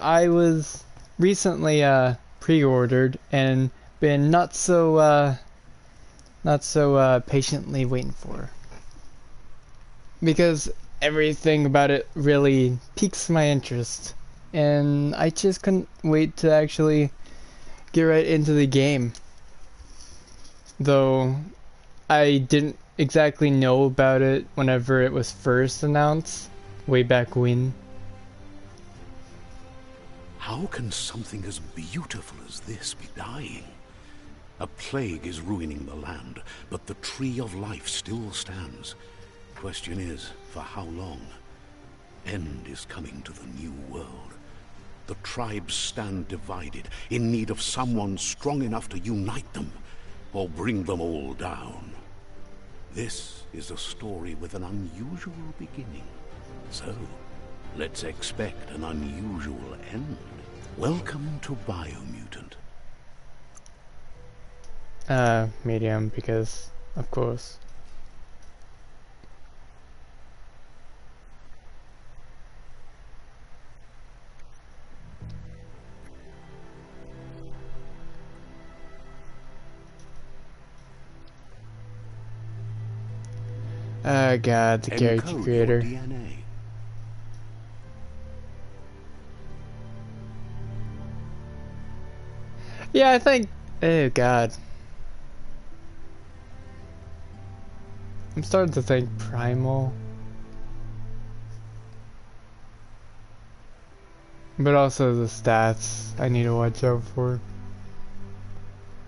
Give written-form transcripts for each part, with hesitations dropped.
I was recently pre-ordered and been not so patiently waiting for because everything about it really piques my interest, and I just couldn't wait to actually get right into the game. Though I didn't exactly know about it whenever it was first announced, way back when. How can something as beautiful as this be dying? A plague is ruining the land, but the tree of life still stands. Question is, for how long? End is coming to the new world. The tribes stand divided, in need of someone strong enough to unite them, or bring them all down. This is a story with an unusual beginning. So, let's expect an unusual end. Welcome to Biomutant. Medium, because of course. God, the character Encode your creator. DNA. Yeah, I think. Oh God, I'm starting to think primal, but also the stats I need to watch out for.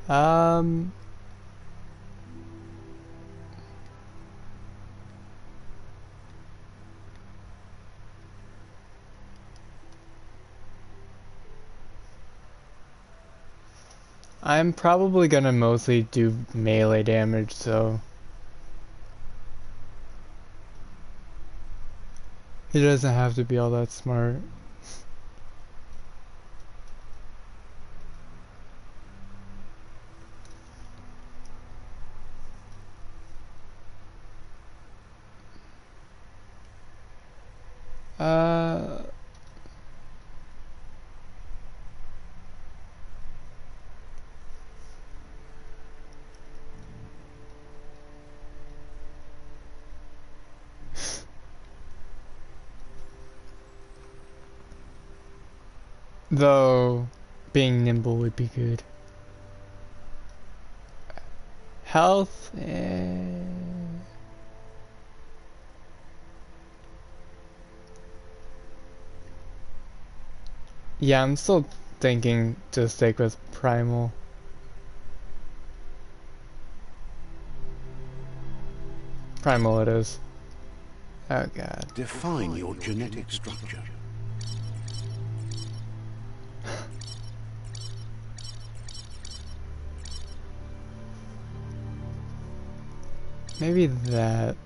Um, I'm probably gonna mostly do melee damage, so he doesn't have to be all that smart. Uh, though, being nimble would be good. Health, yeah, I'm still thinking to stick with primal. Primal it is. Oh God. Define your genetic structure. Maybe that.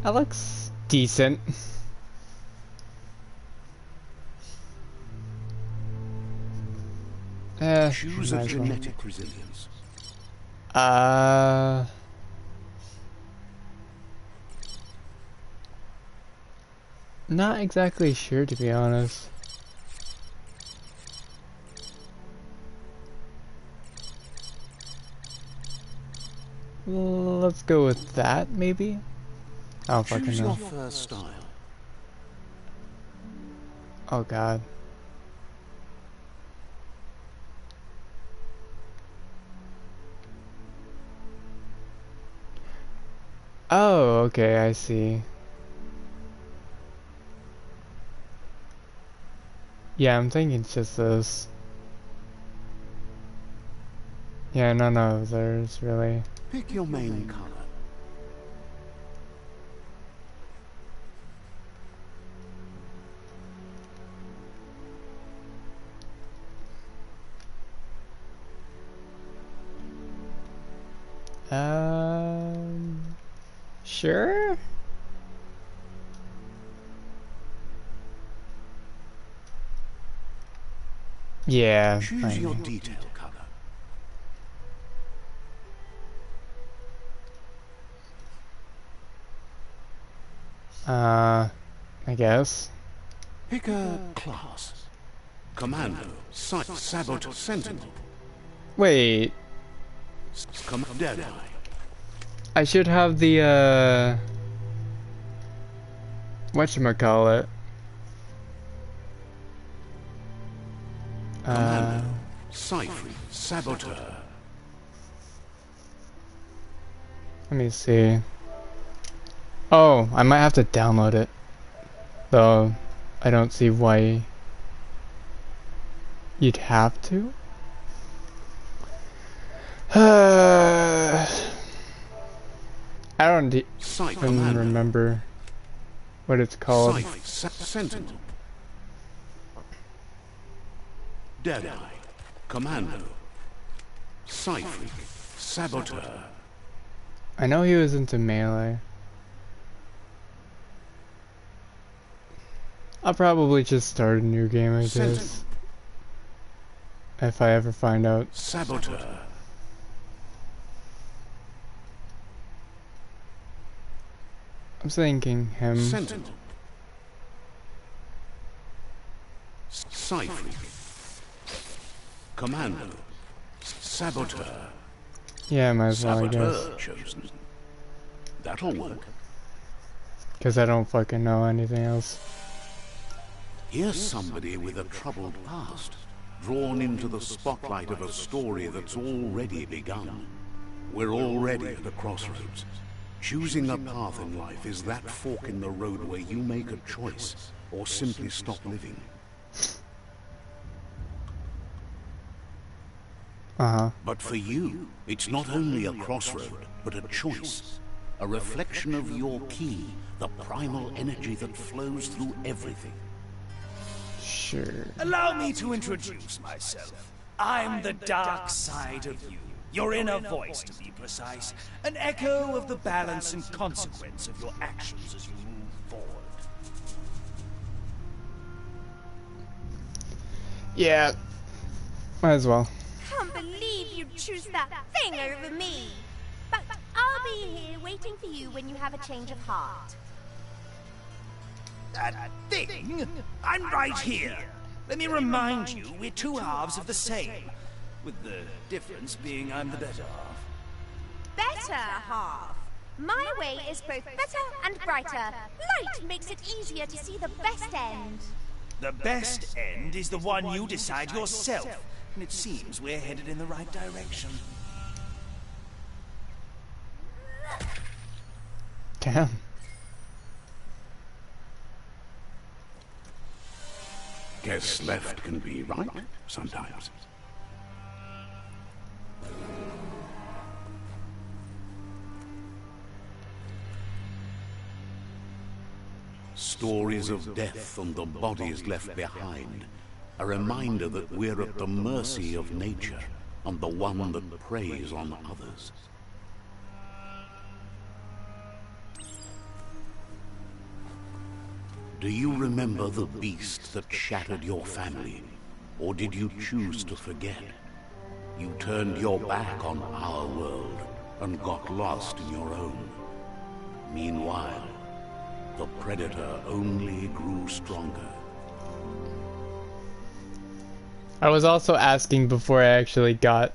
That looks decent. Choose a genetic resilience. Uh, Not exactly sure, to be honest. Let's go with that, maybe? I don't fucking Choose know. your first style. Oh God. Oh, okay, I see. Yeah, I'm thinking it's just this. Yeah, none of theirs, really. Pick your main color. Sure? Yeah, Choose your detail color. I guess. Pick a class. Commando, Saboteur, Sentinel. Wait, Deadeye. I should have the, whatchamacallit? Commando, Cypher, Saboteur. Let me see. Oh, I might have to download it. Though, I don't see why you'd have to. I don't even remember what it's called. Sentinel. Deadeye. Commando. Cypher. Saboteur. I know he was into melee. I'll probably just start a new game, I guess. If I ever find out. Saboteur. I'm thinking him. Sentinel. Cypher. Commando. Saboteur. Yeah, might as well, I guess. Saboteur chosen. That'll work. Because I don't fucking know anything else. Here's somebody with a troubled past, drawn into the spotlight of a story that's already begun. We're already at a crossroads. Choosing a path in life is that fork in the road where you make a choice, or simply stop living. But for you, it's not only a crossroad, but a choice. A reflection of your key, the primal energy that flows through everything. Sure. Allow me to introduce myself. I'm the dark side of you. Your inner voice, to be precise. An echo of the balance and consequence of your actions as you move forward. Yeah. Might as well. Can't believe you'd choose that thing over me. But I'll be here waiting for you when you have a change of heart. That thing? I'm right here. Let me remind you, we're two halves of the same. With the difference being I'm the better half. Better half. My way is both better and brighter. Light makes it easier to see the best end. The best end is the one you decide yourself. And it seems we're headed in the right direction. Damn. Guess left can be right sometimes. Stories of death and the bodies left behind. A reminder that we're at the mercy of nature and the one that preys on others. Do you remember the beast that shattered your family? Or did you choose to forget? You turned your back on our world and got lost in your own. Meanwhile, the Predator only grew stronger. I was also asking before I actually got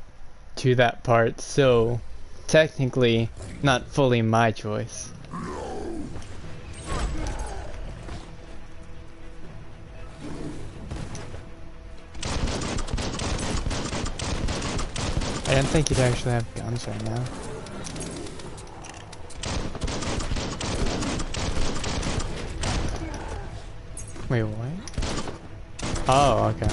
to that part, so technically not fully my choice. I didn't think you'd actually have guns right now. Wait, what? Oh, okay.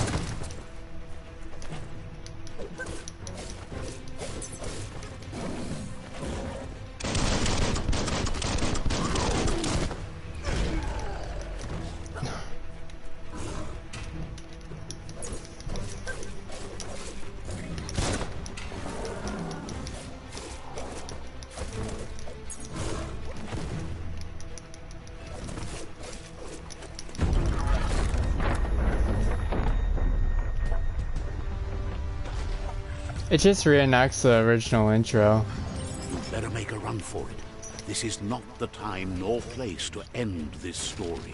It just reenacts the original intro. Better make a run for it. This is not the time nor place to end this story.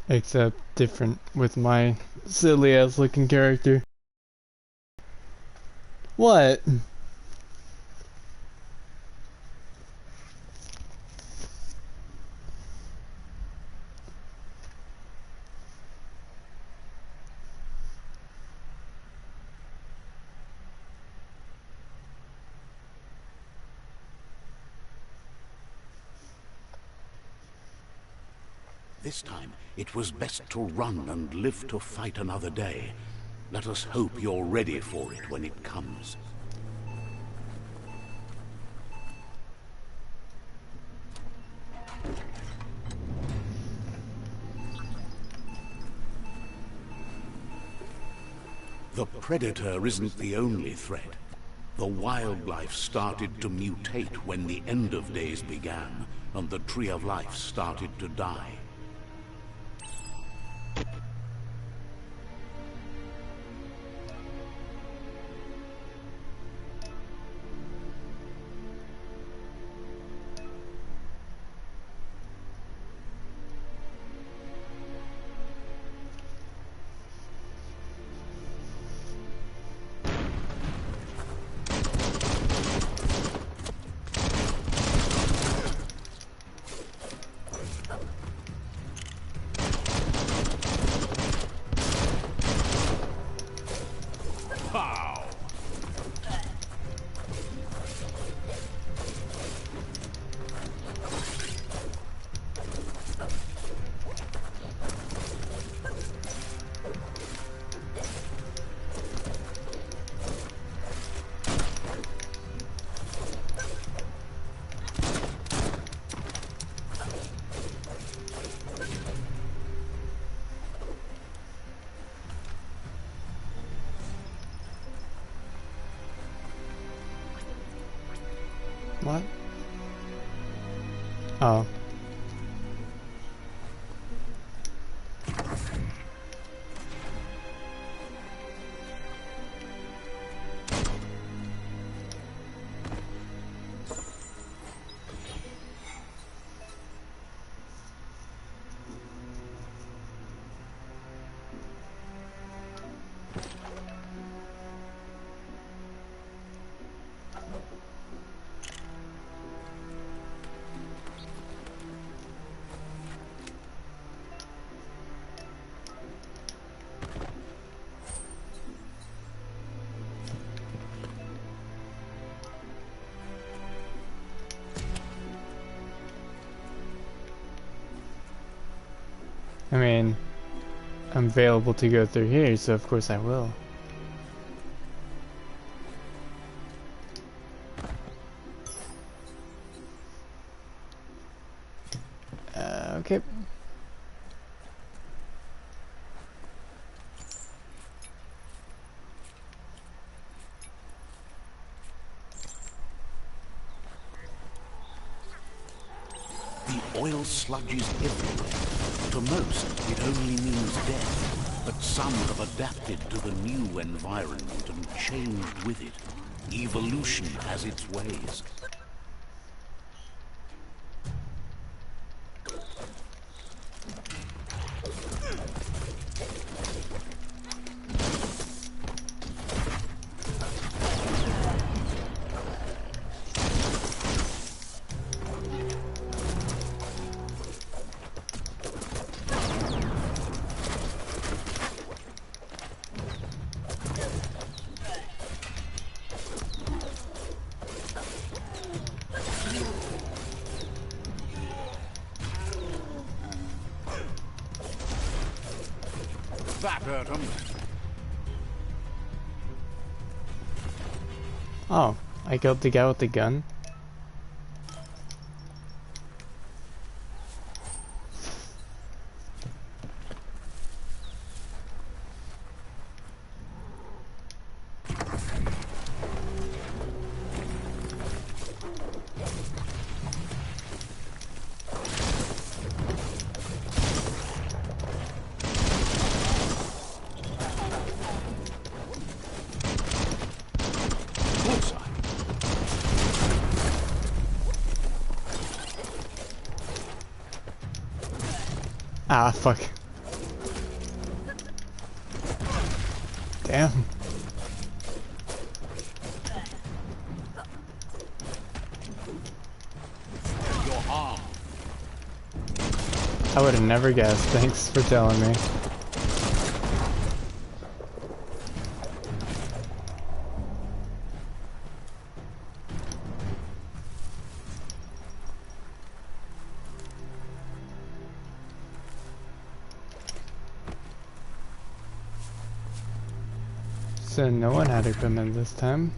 Except different with my silly ass looking character. What? This time, it was best to run and live to fight another day. Let us hope you're ready for it when it comes. The Predator isn't the only threat. The wildlife started to mutate when the end of days began, and the Tree of Life started to die. What? Oh. I mean, I'm available to go through here, so of course I will. Okay. The oil sludges everywhere. To most, it only means death, but some have adapted to the new environment and changed with it. Evolution has its ways. That hurt him. Oh, I killed the guy with the gun? Bullseye. Ah, fuck. Damn. Your arm. I would have never guessed. Thanks for telling me. So no one had equipment this time.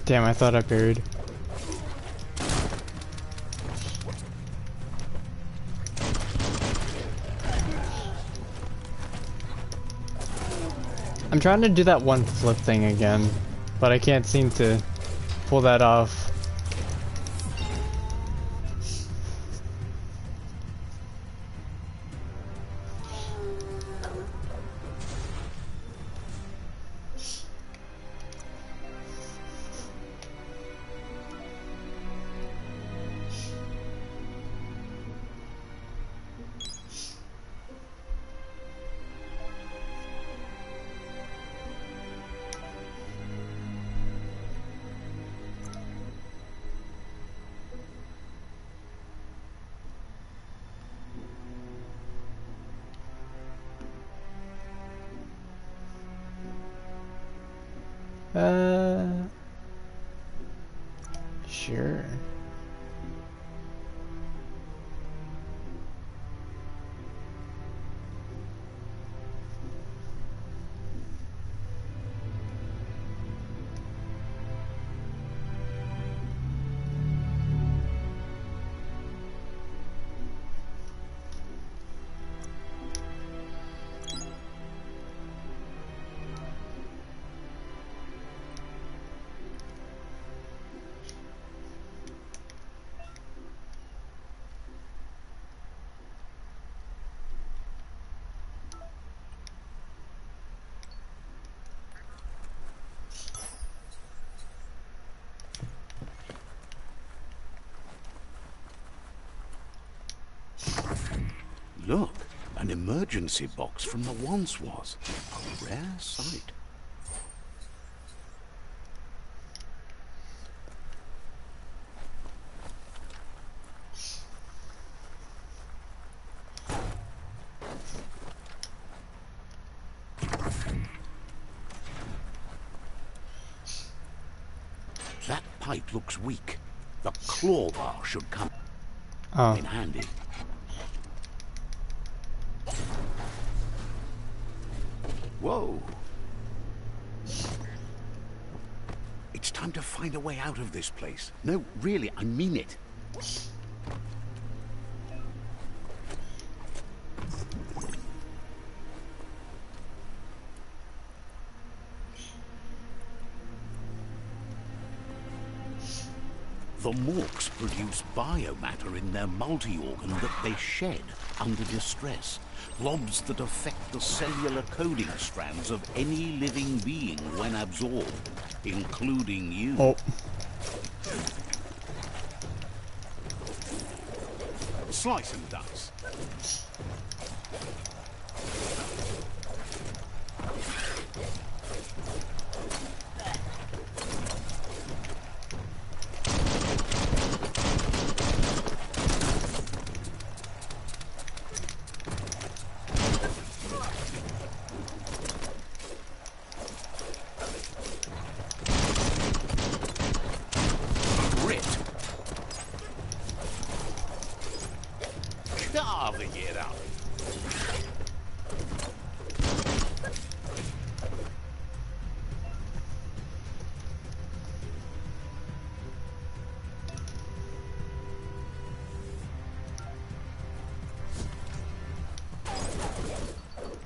Damn, I thought I buried. I'm trying to do that one flip thing again, but I can't seem to pull that off. Sure. Look, an emergency box from the once was. A rare sight. That pipe looks weak. The claw bar should come in handy. Whoa! It's time to find a way out of this place. No, really, I mean it. The Morks produce biomatter in their multi-organ that they shed under distress. Blobs that affect the cellular coding strands of any living being when absorbed, including you. Oh. Slice and dice.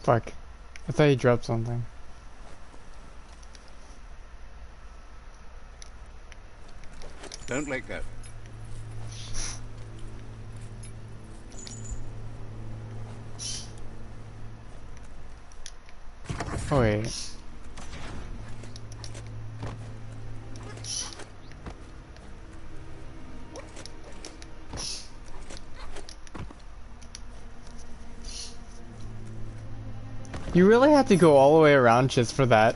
Fuck. I thought he dropped something. Don't let go. Oh wait. You really have to go all the way around just for that.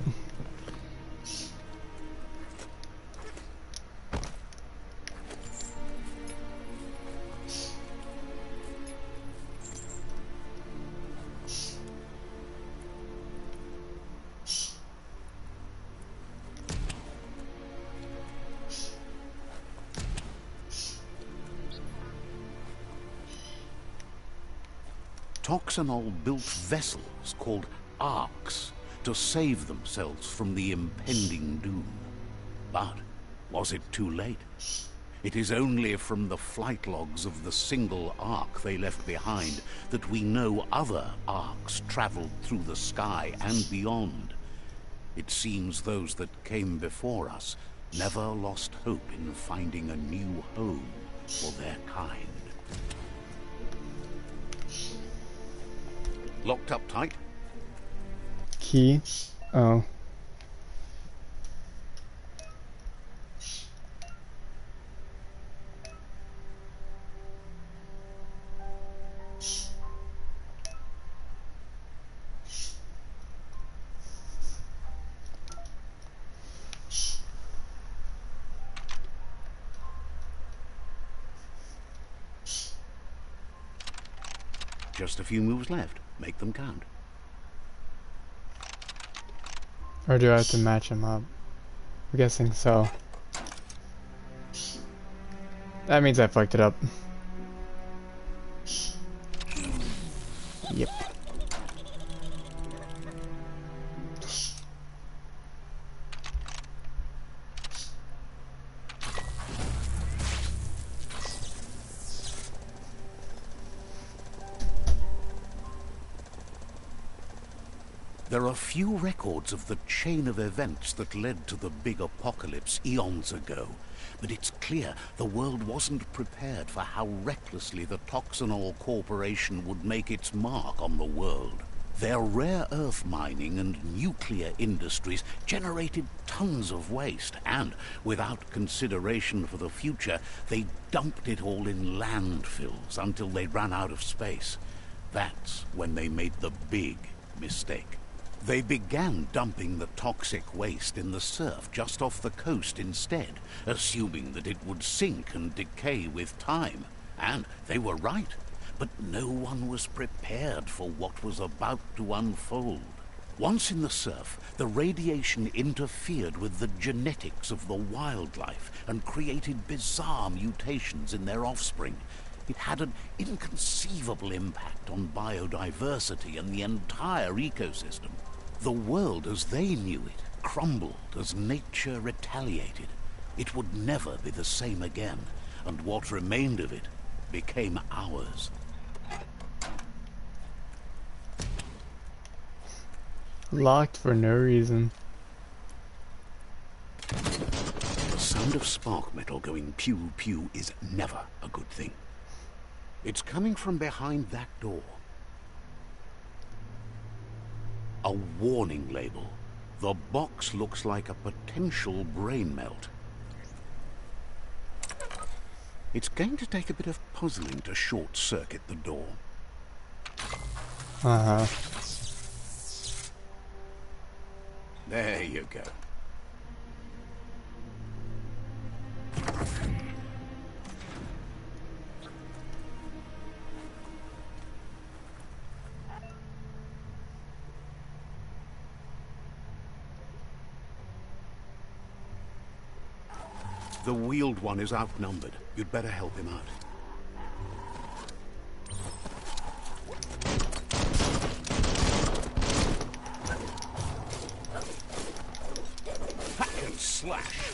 Toxanol built vessels called arks to save themselves from the impending doom. But was it too late? It is only from the flight logs of the single ark they left behind that we know other arks traveled through the sky and beyond. It seems those that came before us never lost hope in finding a new home for their kind. Locked up tight? Key? Oh. Just a few moves left. Make them count. Or do I have to match him up? I'm guessing so. That means I fucked it up. Yep. There are few records of the chain of events that led to the big apocalypse eons ago, but it's clear the world wasn't prepared for how recklessly the Toxanol Corporation would make its mark on the world. Their rare earth mining and nuclear industries generated tons of waste, and, without consideration for the future, they dumped it all in landfills until they ran out of space. That's when they made the big mistake. They began dumping the toxic waste in the surf just off the coast instead, assuming that it would sink and decay with time. And they were right. But no one was prepared for what was about to unfold. Once in the surf, the radiation interfered with the genetics of the wildlife and created bizarre mutations in their offspring. It had an inconceivable impact on biodiversity and the entire ecosystem. The world as they knew it crumbled as nature retaliated. It would never be the same again, and what remained of it became ours. Locked for no reason. So sound of spark metal going pew-pew is never a good thing. It's coming from behind that door. A warning label. The box looks like a potential brain melt. It's going to take a bit of puzzling to short-circuit the door. Uh-huh. There you go. The wheeled one is outnumbered. You'd better help him out. Hack and slash.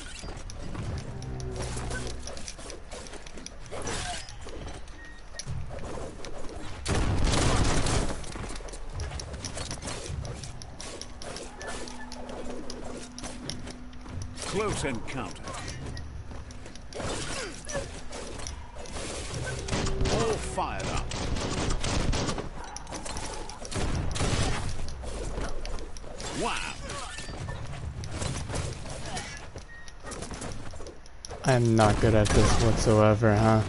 Close encounter. All fired up. Wow. I'm not good at this whatsoever, huh?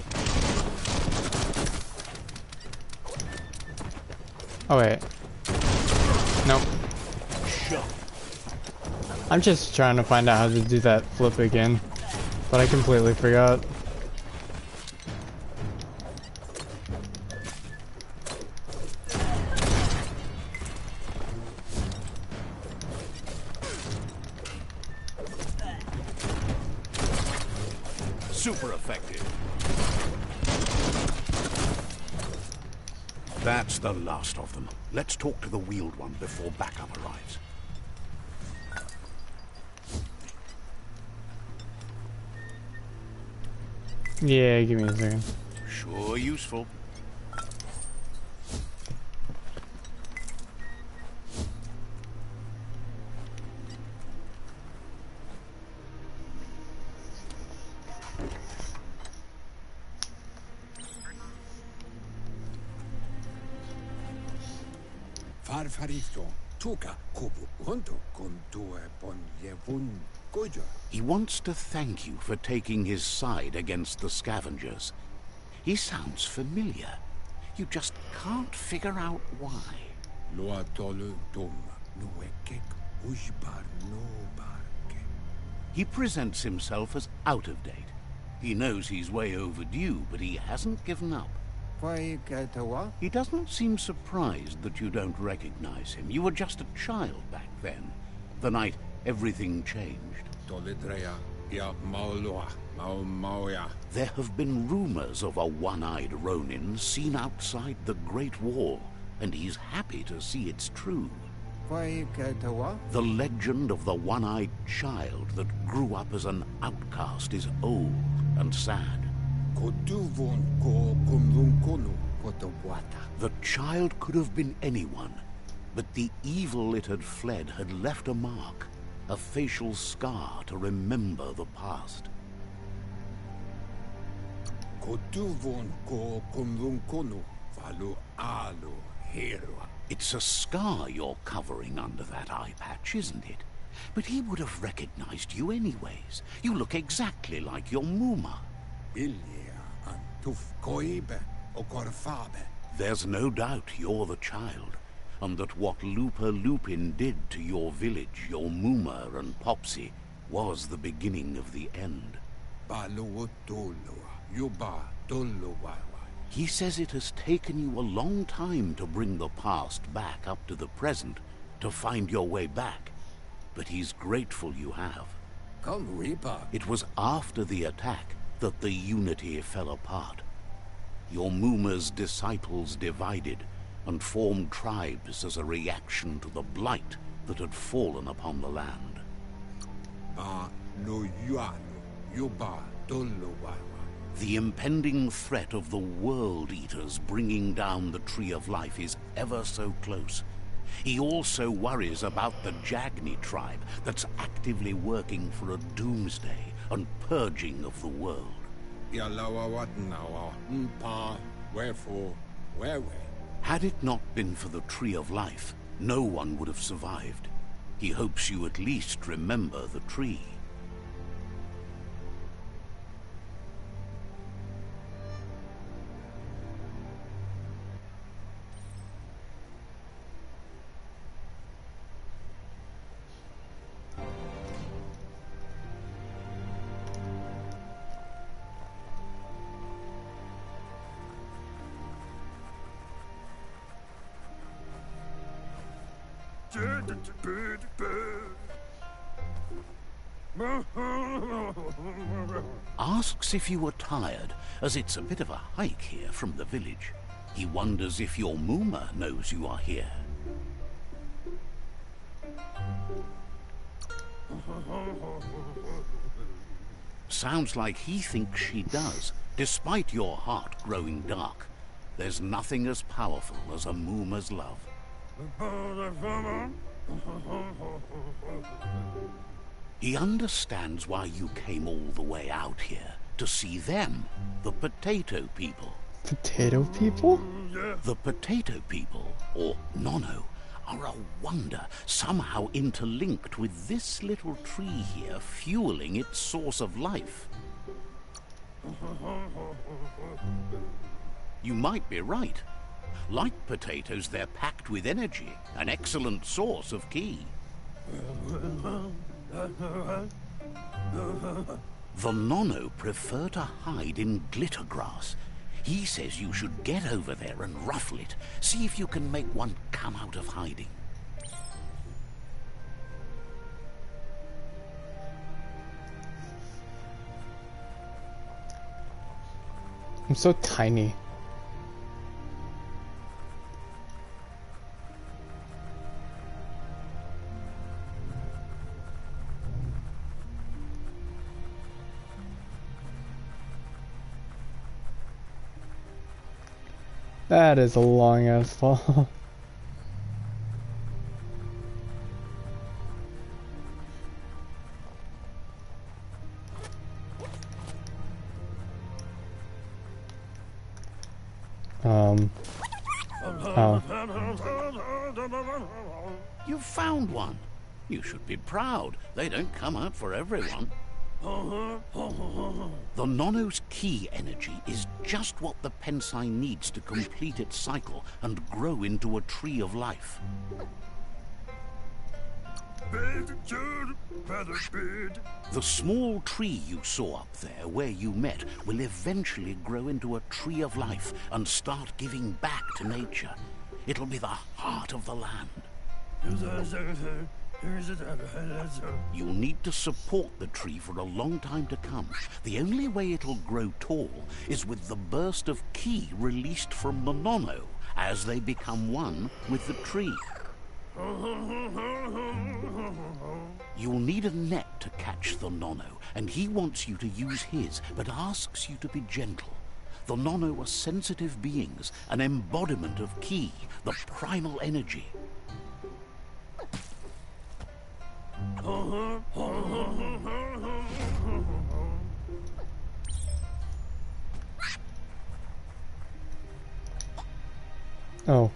Oh wait. Nope. Shot. I'm just trying to find out how to do that flip again. But I completely forgot. Super effective. That's the last of them. Let's talk to the wheeled one before backup arrives. Yeah, give me a second. Sure useful. Farfarito, tuka kubu honto kontue ponjevun gojo. He wants to thank you for taking his side against the scavengers. He sounds familiar. You just can't figure out why. Loa tolu dum nuekek ujbar no barke. He presents himself as out of date. He knows he's way overdue, but he hasn't given up. Why katawa? He doesn't seem surprised that you don't recognize him. You were just a child back then, the night everything changed. Tolidrea ya mauloa mauya. There have been rumors of a one-eyed Ronin seen outside the Great Wall, and he's happy to see it's true. Why katawa? The legend of the one-eyed child that grew up as an outcast is old and sad. Koduvon ko kumlunkonu potawata. The child could have been anyone, but the evil it had fled had left a mark, a facial scar to remember the past. Koduvon ko kumlunkonu valu alu hero. It's a scar you're covering under that eye patch, isn't it? But he would have recognized you anyways. You look exactly like your Muma. Ilya antuf koibe okorfabe. There's no doubt you're the child, and that what Lupa Lupin did to your village, your Muma and Popsy, was the beginning of the end. Balu tolua, yuba toluwawa. He says it has taken you a long time to bring the past back up to the present, to find your way back. But he's grateful you have. Come Reaper. It was after the attack that the unity fell apart. Your Muma's disciples divided and formed tribes as a reaction to the blight that had fallen upon the land. Ba no yuanu, yuba toluwawa. The impending threat of the World Eaters bringing down the Tree of Life is ever so close. He also worries about the Jagni tribe that's actively working for a doomsday, and purging of the world. Yalawa watnawa, mpa, wherefore, whereway. Had it not been for the Tree of Life, no one would have survived. He hopes you at least remember the tree. Asks if you were tired, as it's a bit of a hike here from the village. He wonders if your Mooma knows you are here. Sounds like he thinks she does, despite your heart growing dark. There's nothing as powerful as a Mooma's love. He understands why you came all the way out here, to see them, the potato people. Potato people? The potato people, or Nono, are a wonder, somehow interlinked with this little tree here, fueling its source of life. You might be right. Like potatoes, they're packed with energy, an excellent source of ki. The Nono prefer to hide in glitter grass. He says you should get over there and ruffle it. See if you can make one come out of hiding. I'm so tiny. That is a long ass fall. Oh. You found one. You should be proud. They don't come out for everyone. The Nono's ki energy is just what the Pensai needs to complete its cycle and grow into a tree of life. The small tree you saw up there where you met will eventually grow into a tree of life and start giving back to nature. It'll be the heart of the land. You'll need to support the tree for a long time to come. The only way it'll grow tall is with the burst of ki released from the Nono as they become one with the tree. You'll need a net to catch the Nono, and he wants you to use his, but asks you to be gentle. The Nono are sensitive beings, an embodiment of ki, the primal energy. Oh.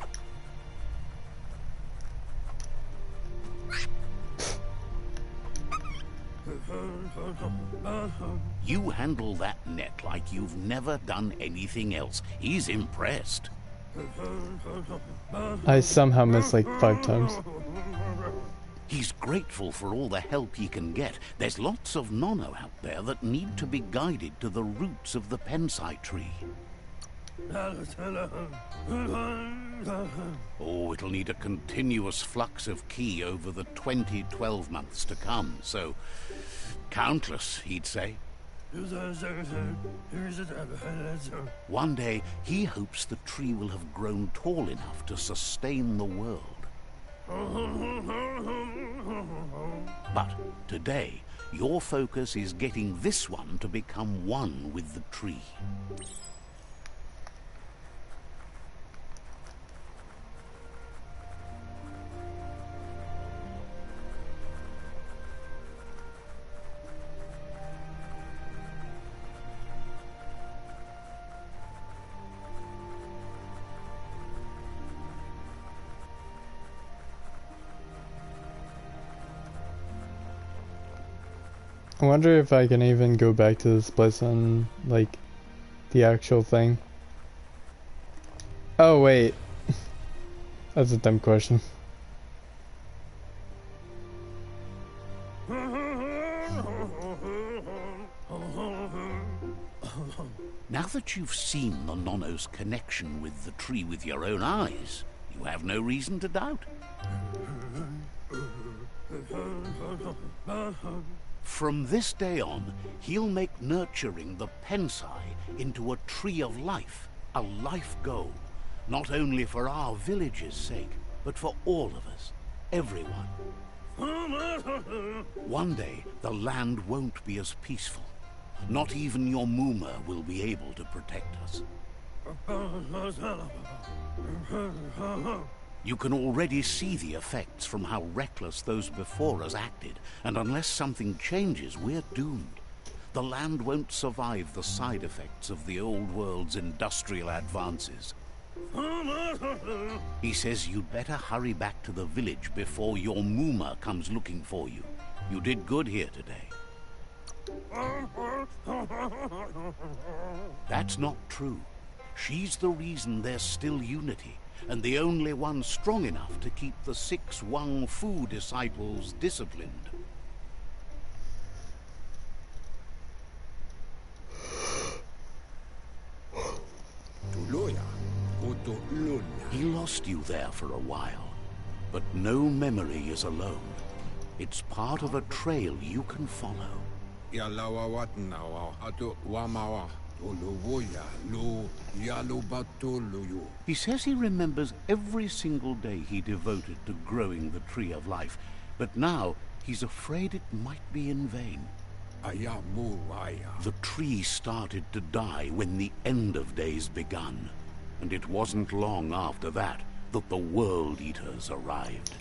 You handle that net like you've never done anything else. He's impressed. I somehow missed like 5 times. He's grateful for all the help he can get. There's lots of Nono out there that need to be guided to the roots of the Pensai tree. Oh, it'll need a continuous flux of ki over the 12 months to come, so countless, he'd say. One day, he hopes the tree will have grown tall enough to sustain the world. But today, your focus is getting this one to become one with the tree. I wonder if I can even go back to this place on, like, the actual thing. Oh, wait. That's a dumb question. Now that you've seen the Nonno's connection with the tree with your own eyes, you have no reason to doubt. From this day on, he'll make nurturing the Pensai into a tree of life, a life goal, not only for our village's sake, but for all of us, everyone. One day, the land won't be as peaceful. Not even your Muma will be able to protect us. You can already see the effects from how reckless those before us acted, and unless something changes, we're doomed. The land won't survive the side effects of the old world's industrial advances. He says you'd better hurry back to the village before your Muma comes looking for you. You did good here today. That's not true. She's the reason there's still unity, and the only one strong enough to keep the 6 Wang Fu disciples disciplined. He lost you there for a while, but no memory is alone. It's part of a trail you can follow. He says he remembers every single day he devoted to growing the Tree of Life, but now he's afraid it might be in vain. The tree started to die when the end of days begun, and it wasn't long after that that the World Eaters arrived.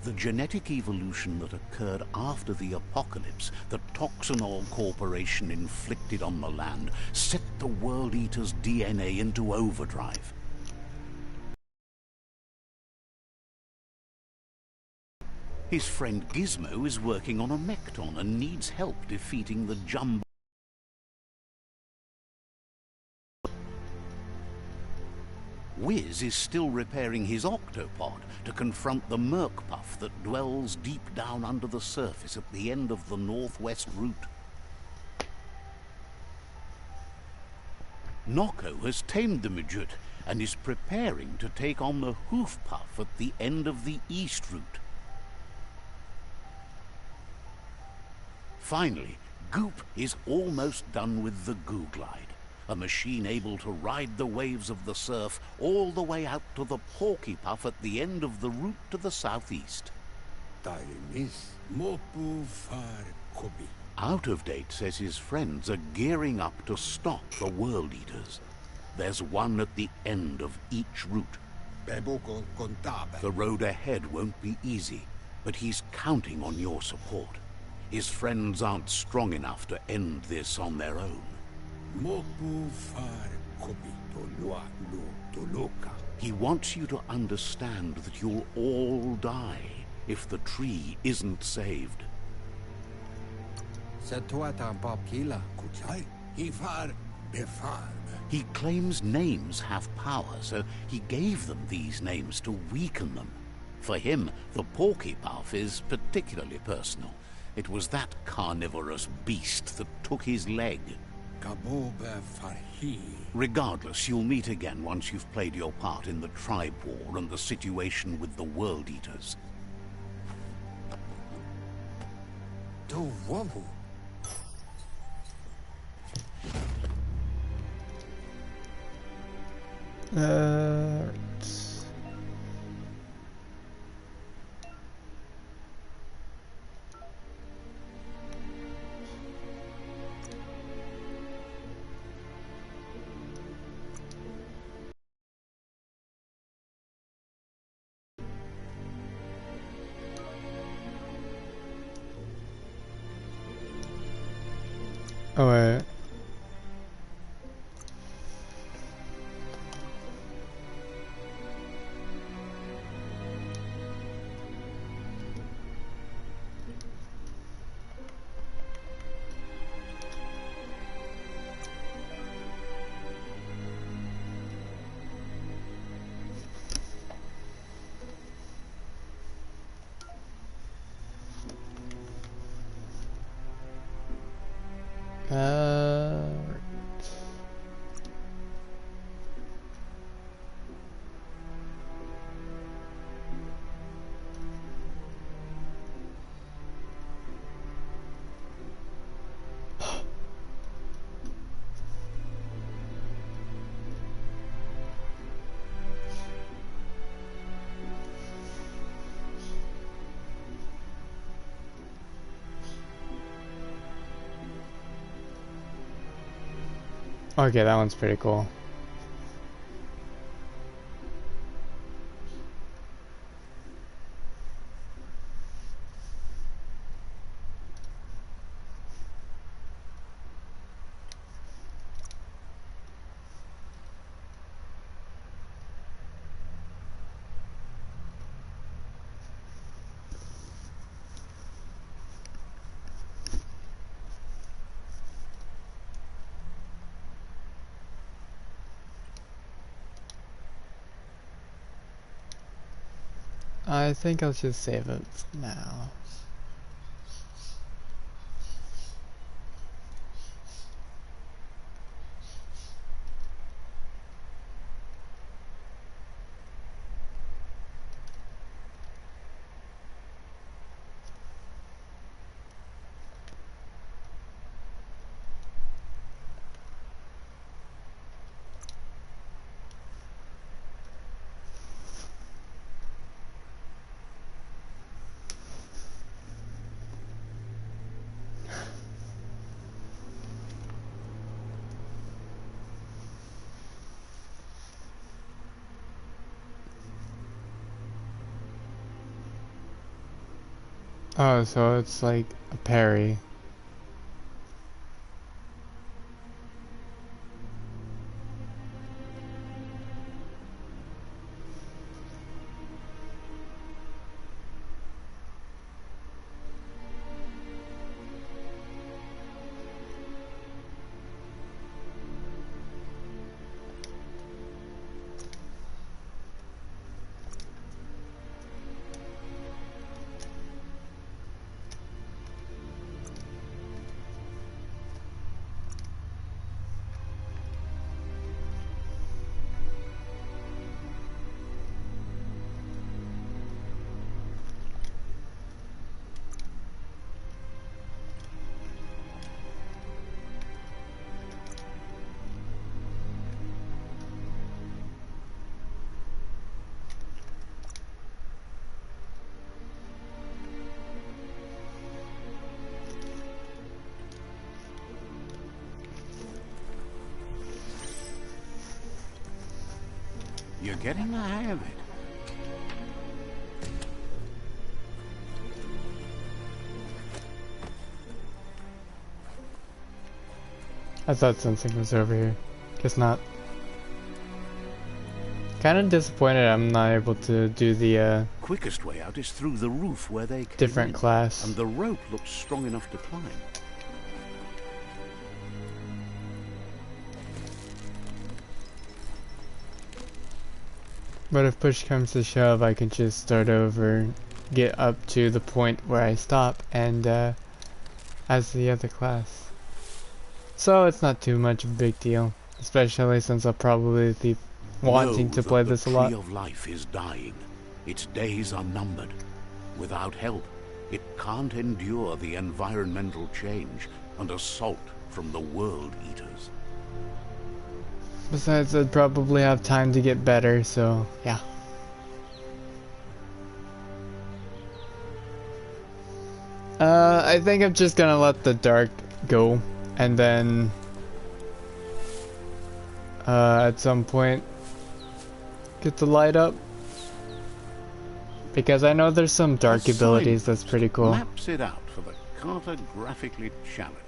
The genetic evolution that occurred after the apocalypse that Toxanol Corporation inflicted on the land set the World Eater's DNA into overdrive. His friend Gizmo is working on a Mekton and needs help defeating the Jumbo. Wiz is still repairing his octopod to confront the Merkpuff that dwells deep down under the surface at the end of the northwest route. Noko has tamed the Midget and is preparing to take on the Hoofpuff at the end of the east route. Finally, Goop is almost done with the Googlide, a machine able to ride the waves of the surf all the way out to the Porkypuff at the end of the route to the southeast. Out of Date says his friends are gearing up to stop the World Eaters. There's one at the end of each route. The road ahead won't be easy, but he's counting on your support. His friends aren't strong enough to end this on their own. He wants you to understand that you'll all die if the tree isn't saved. He claims names have power, so he gave them these names to weaken them. For him, the Porkypuff is particularly personal. It was that carnivorous beast that took his leg. Regardless, you'll meet again once you've played your part in the tribe war and the situation with the World Eaters. Oh, wait. Uh, okay, that one's pretty cool. I think I'll just save it now. Oh, so it's like a parry. You're getting the hang of it. I thought something was over here. Guess not. Kinda disappointed I'm not able to do the Quickest way out is through the roof where they came different in, class. and the rope looks strong enough to climb. But if push comes to shove, I can just start over, get up to the point where I stop, and as the other class. So it's not too much of a big deal, especially since I'll probably be wanting Know to that play the this a lot. tree of life is dying. Its days are numbered. Without help, it can't endure the environmental change and assault from the world eaters. Besides, I'd probably have time to get better, so yeah. I think I'm just gonna let the dark go, and then at some point get the light up, because I know there's some dark A abilities that's signpost pretty cool. Maps it out for the cartographically challenged.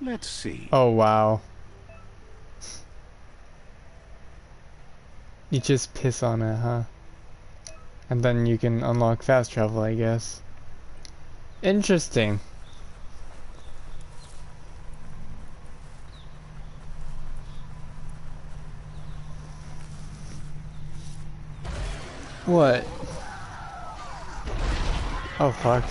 Let's see. Oh wow. You just piss on it, huh? And then you can unlock fast travel, I guess. Interesting. What? Oh fuck.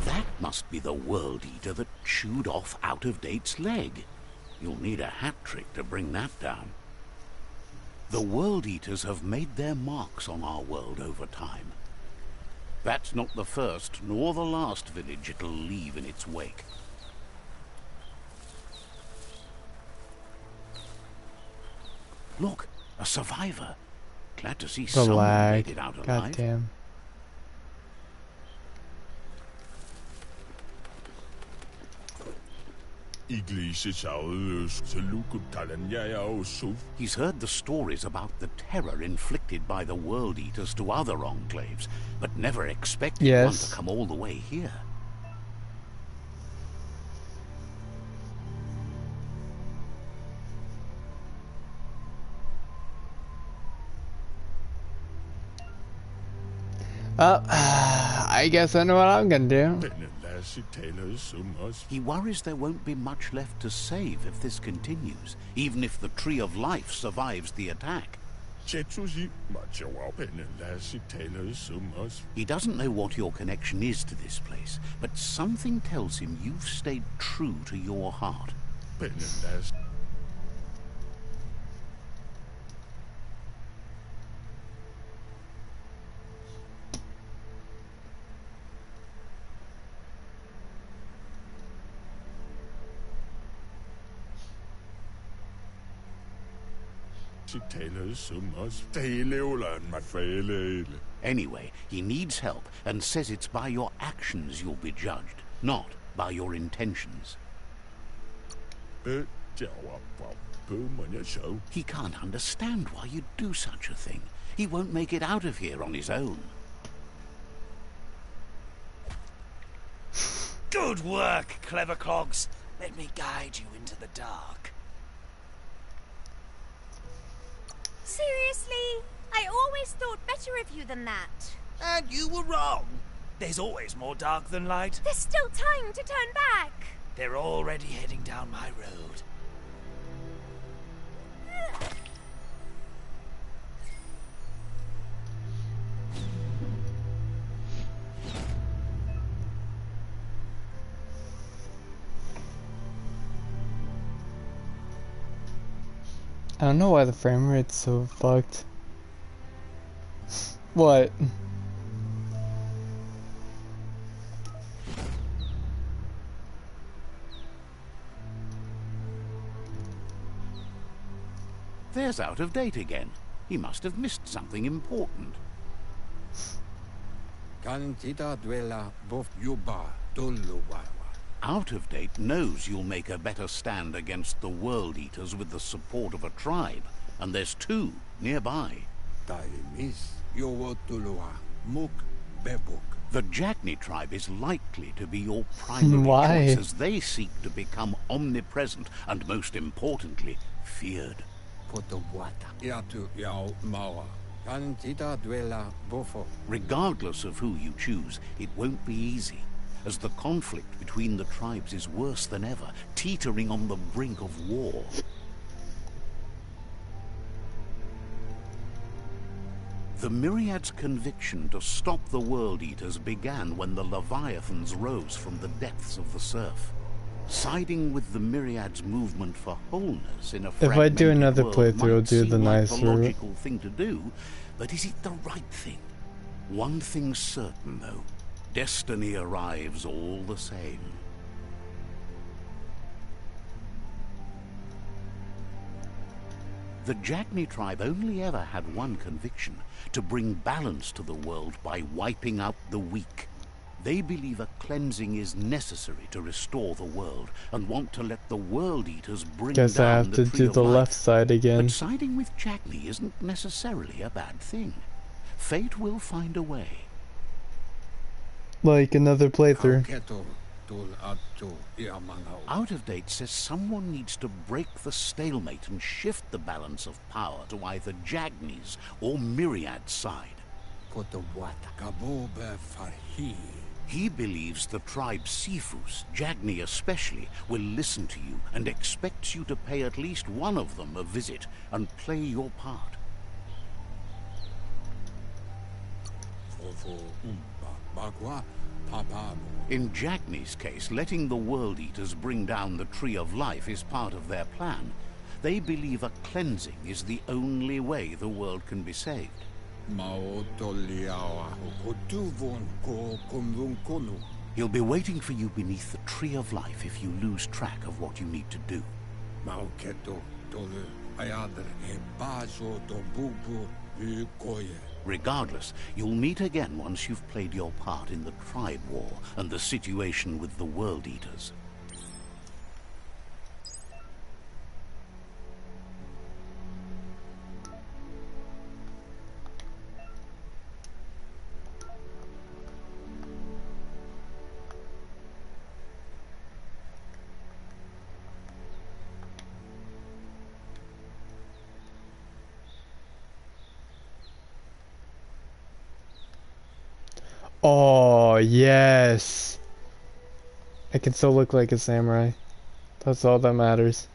That must be the World Eater that chewed off Out-of-Date's leg. You'll need a hat trick to bring that down. The World Eaters have made their marks on our world over time. That's not the first nor the last village it'll leave in its wake. Look, a survivor. Glad to see The someone lag. made it out alive. Goddamn. He's heard the stories about the terror inflicted by the World Eaters to other enclaves, but never expected one Yes. to come all the way here. Well, I guess I know what I'm gonna do. He worries there won't be much left to save if this continues, even if the Tree of Life survives the attack. He doesn't know what your connection is to this place, but something tells him you've stayed true to your heart. Anyway, he needs help and says it's by your actions you'll be judged, not by your intentions. He can't understand why you'd do such a thing. He won't make it out of here on his own. Good work, clever clogs. Let me guide you into the dark. Seriously? I always thought better of you than that. And you were wrong. There's always more dark than light. There's still time to turn back. They're already heading down my road. I don't know why the frame rate's so fucked. What? There's Out of Date again. He must have missed something important. Out of Date knows you'll make a better stand against the World Eaters with the support of a tribe, and there's two nearby. The Jagni tribe is likely to be your primary Why? choice as they seek to become omnipresent and, most importantly, feared. Regardless of who you choose, it won't be easy, as the conflict between the tribes is worse than ever, teetering on the brink of war. The Myriad's conviction to stop the World Eaters began when the Leviathans rose from the depths of the surf. Siding with the Myriad's movement for wholeness in a If I do fragmented another world playthrough, I'll might do the seem like nice the route. logical thing to do, but is it the right thing? One thing's certain, though. Destiny arrives all the same. The Jagni tribe only ever had one conviction: to bring balance to the world by wiping out the weak. They believe a cleansing is necessary to restore the world, and want to let the World Eaters bring Guess I down have the to Tree do of the Life. left side again. But siding with Jagni isn't necessarily a bad thing. Fate will find a way. Like another playthrough. Out of Date says someone needs to break the stalemate and shift the balance of power to either Jagni's or Myriad's side. He believes the tribe Sifus, Jagni especially, will listen to you and expects you to pay at least one of them a visit and play your part. In Jagni's case, letting the World Eaters bring down the Tree of Life is part of their plan. They believe a cleansing is the only way the world can be saved. He'll be waiting for you beneath the Tree of Life if you lose track of what you need to do. Regardless, you'll meet again once you've played your part in the tribe war and the situation with the World Eaters. Oh, yes. I can still look like a samurai. That's all that matters.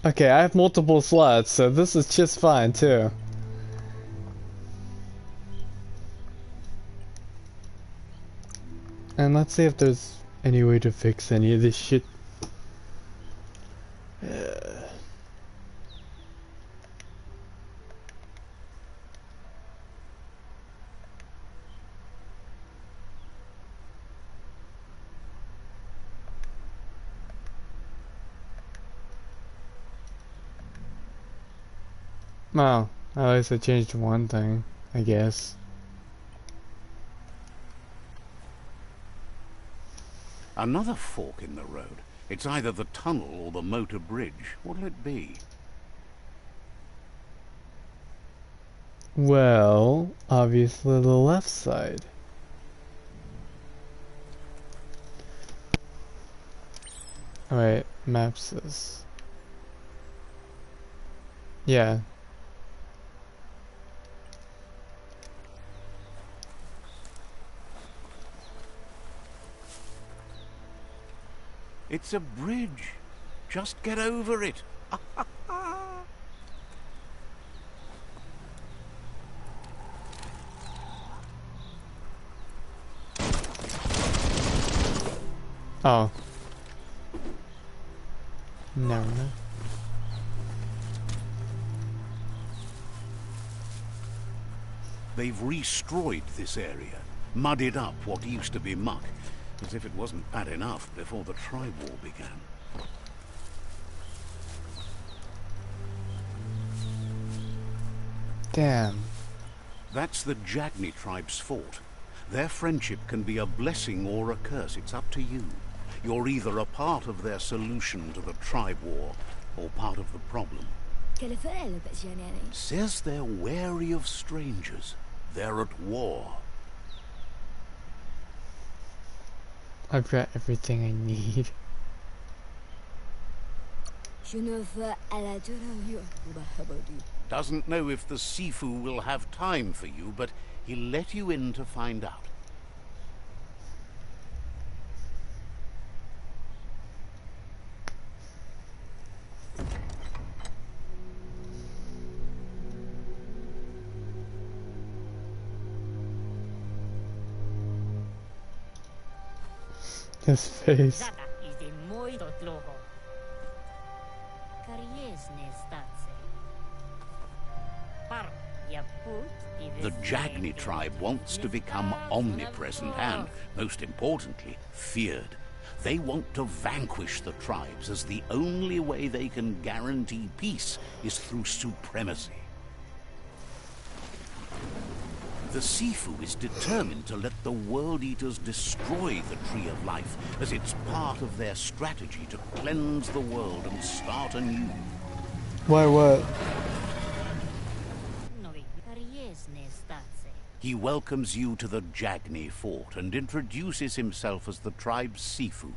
Okay, I have multiple slots, so this is just fine too. And let's see if there's any way to fix any of this shit. Well, at least I changed one thing, I guess. Another fork in the road. It's either the tunnel or the motor bridge. What'll it be? Well, obviously the left side. Wait, maps this. Yeah. It's a bridge. Just get over it. Oh. Never mind. They've restroyed this area, muddied up what used to be muck, as if it wasn't bad enough before the tribe war began. Damn. That's the Jagni tribe's fort. Their friendship can be a blessing or a curse. It's up to you. You're either a part of their solution to the tribe war, or part of the problem. Says they're wary of strangers. They're at war. I've got everything I need. Doesn't know if the Sifu will have time for you, but he'll let you in to find out. His face. The Jagni tribe wants to become omnipresent and, most importantly, feared. They want to vanquish the tribes, as the only way they can guarantee peace is through supremacy. The Sifu is determined to let the World Eaters destroy the Tree of Life, as it's part of their strategy to cleanse the world and start anew. Why what? He welcomes you to the Jagni fort and introduces himself as the tribe's Sifu.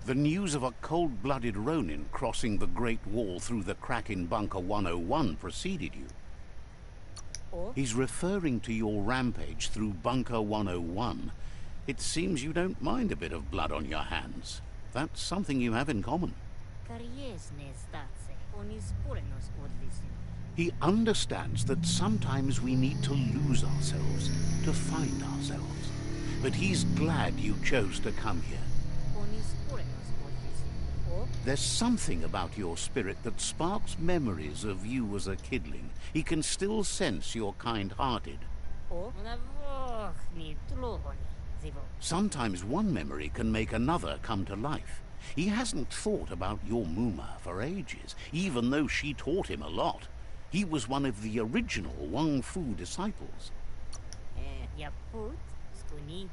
The news of a cold-blooded Ronin crossing the Great Wall through the crack in Bunker 101 preceded you. He's referring to your rampage through Bunker 101. It seems you don't mind a bit of blood on your hands. That's something you have in common. He understands that sometimes we need to lose ourselves to find ourselves. But he's glad you chose to come here. There's something about your spirit that sparks memories of you as a kidling. He can still sense you're kind-hearted. Sometimes one memory can make another come to life. He hasn't thought about your Muma for ages, even though she taught him a lot. He was one of the original Wang Fu disciples.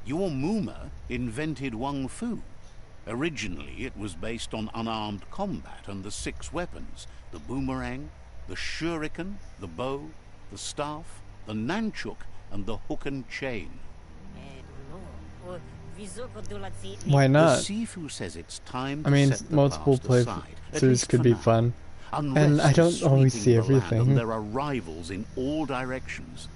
Your Muma invented Wang Fu. Originally, it was based on unarmed combat and the 6 weapons: the boomerang, the shuriken, the bow, the staff, the nunchuk, and the hook and chain. Why not? The Sifu says it's time I to mean, set the multiple past aside, at playthroughs least could for be now. fun. Unrest And I is don't always see sweeping the land, everything. and there are rivals in all directions.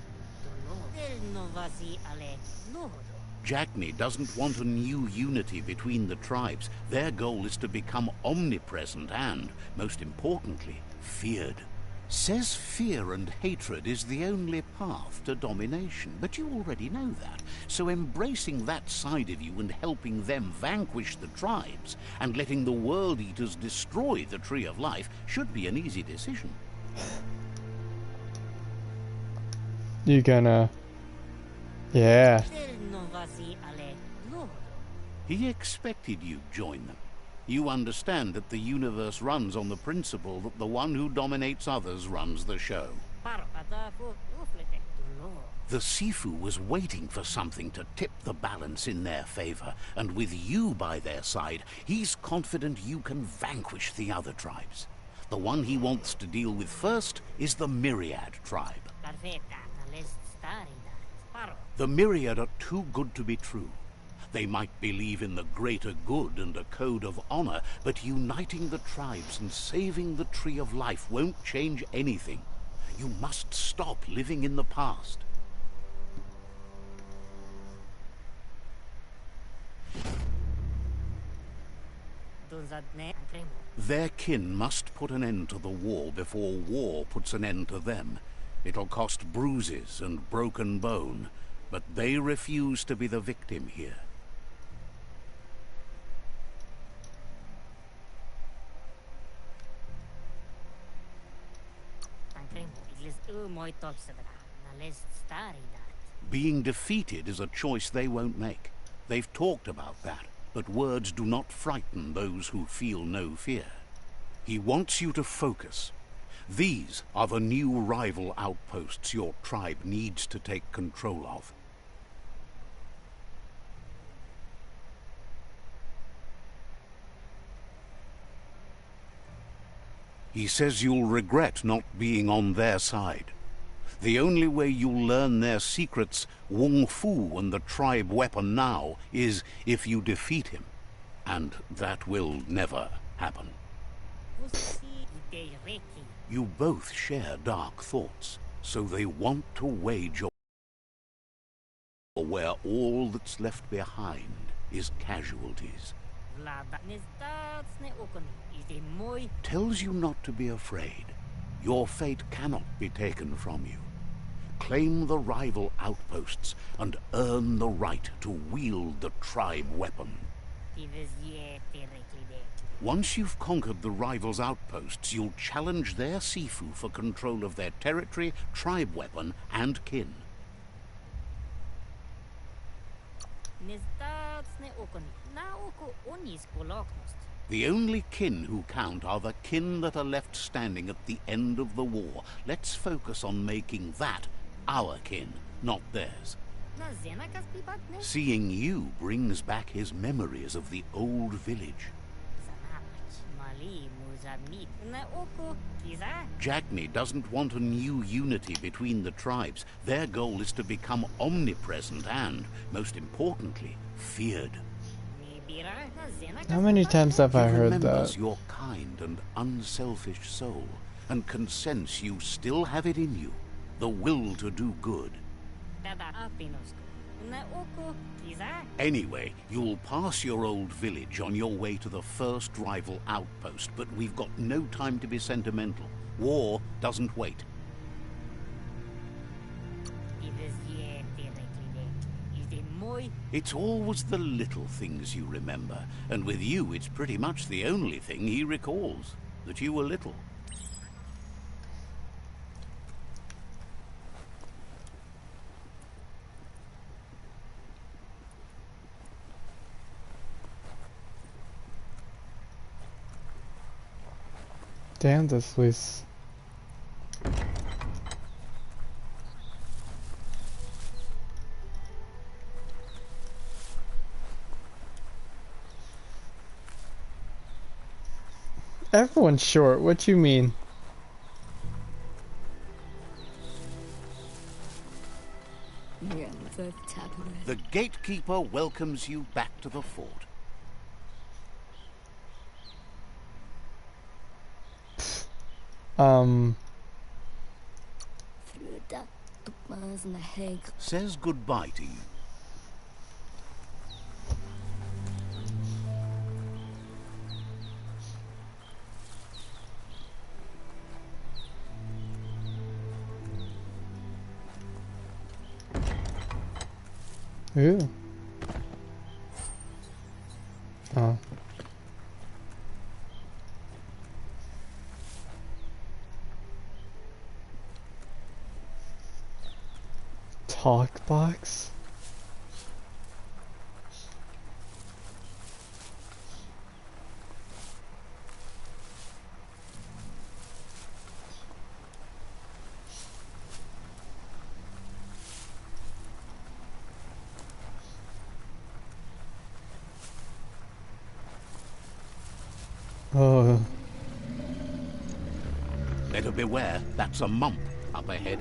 Jagni doesn't want a new unity between the tribes. Their goal is to become omnipresent and, most importantly, feared. Says fear and hatred is the only path to domination, but you already know that. So embracing that side of you and helping them vanquish the tribes and letting the World Eaters destroy the Tree of Life should be an easy decision. You gonna... Yeah. He expected you'd join them. You understand that the universe runs on the principle that the one who dominates others runs the show. The Sifu was waiting for something to tip the balance in their favor, and with you by their side, he's confident you can vanquish the other tribes. The one he wants to deal with first is the Myriad tribe. The Myriad are too good to be true. They might believe in the greater good and a code of honor, but uniting the tribes and saving the Tree of Life won't change anything. You must stop living in the past. Their kin must put an end to the war before war puts an end to them. It'll cost bruises and broken bone, but they refuse to be the victim here. Being defeated is a choice they won't make. They've talked about that, but words do not frighten those who feel no fear. He wants you to focus. These are the new rival outposts your tribe needs to take control of. He says you'll regret not being on their side. The only way you'll learn their secrets, Wung Fu and the tribe weapon now, is if you defeat him. And that will never happen. You both share dark thoughts, so they want to wage a war where all that's left behind is casualties. Tells you not to be afraid. Your fate cannot be taken from you. Claim the rival outposts and earn the right to wield the tribe weapon. Once you've conquered the rivals' outposts, you'll challenge their Sifu for control of their territory, tribe weapon, and kin. The only kin who count are the kin that are left standing at the end of the war. Let's focus on making that our kin, not theirs. Seeing you brings back his memories of the old village. Jagni doesn't want a new unity between the tribes. Their goal is to become omnipresent and, most importantly, feared. How many times have I He heard remembers that? your kind and unselfish soul, and can sense you still have it in you, the will to do good. Anyway, you'll pass your old village on your way to the first rival outpost, but we've got no time to be sentimental. War doesn't wait. It's always the little things you remember, and with you it's pretty much the only thing he recalls, that you were little. Damn, this was... Everyone's short, what you mean? The gatekeeper welcomes you back to the fort. Says goodbye to you. Ooh. Oh. Talk box? Oh. Better beware, that's a mump up ahead.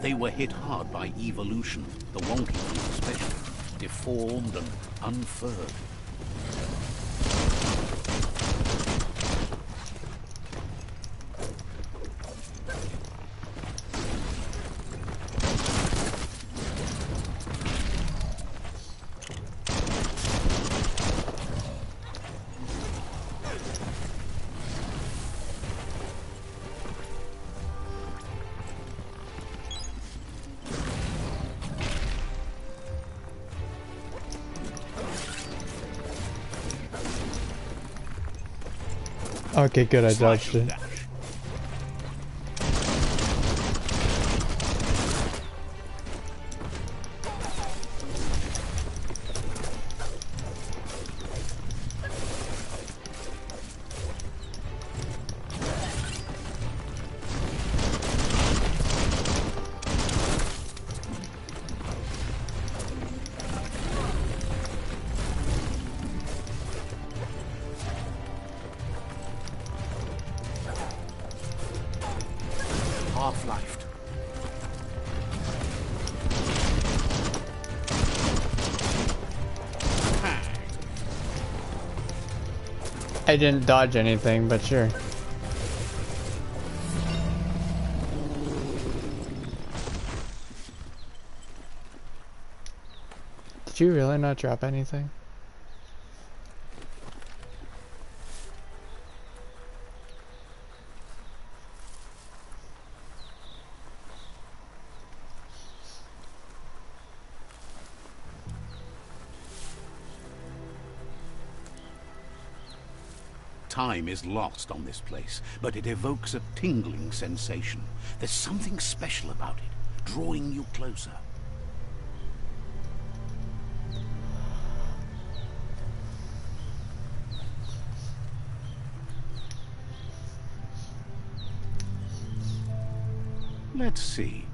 They were hit hard by evolution, the wonky ones especially, deformed and unfurred. Okay, good, I dodged it. Half-lifed. I didn't dodge anything, but sure. Did you really not drop anything? Time is lost on this place, but it evokes a tingling sensation. There's something special about it, drawing you closer. Let's see.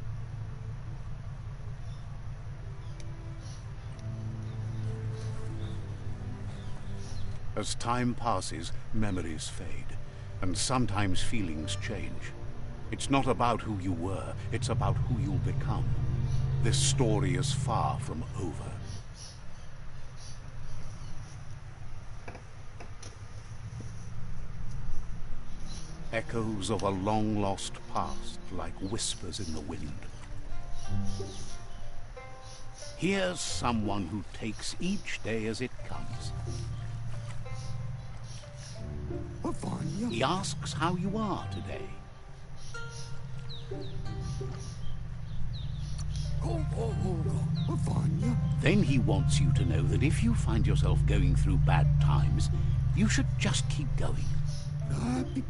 As time passes, memories fade, and sometimes feelings change. It's not about who you were, it's about who you'll become. This story is far from over. Echoes of a long-lost past, like whispers in the wind. Here's someone who takes each day as it comes. He asks how you are today. Then he wants you to know that if you find yourself going through bad times, you should just keep going.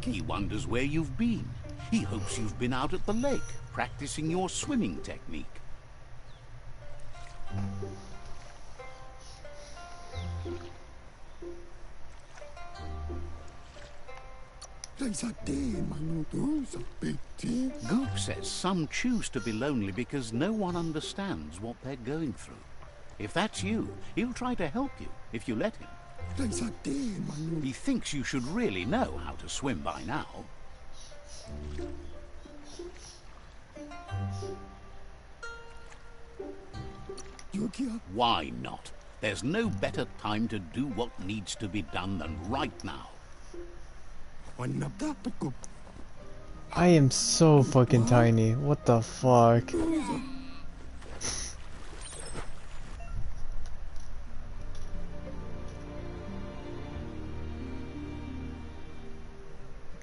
He wonders where you've been. He hopes you've been out at the lake, practicing your swimming technique. Goop says some choose to be lonely because no one understands what they're going through. If that's you, he'll try to help you, if you let him. He thinks you should really know how to swim by now. Why not? There's no better time to do what needs to be done than right now. I am so fucking tiny. What the fuck?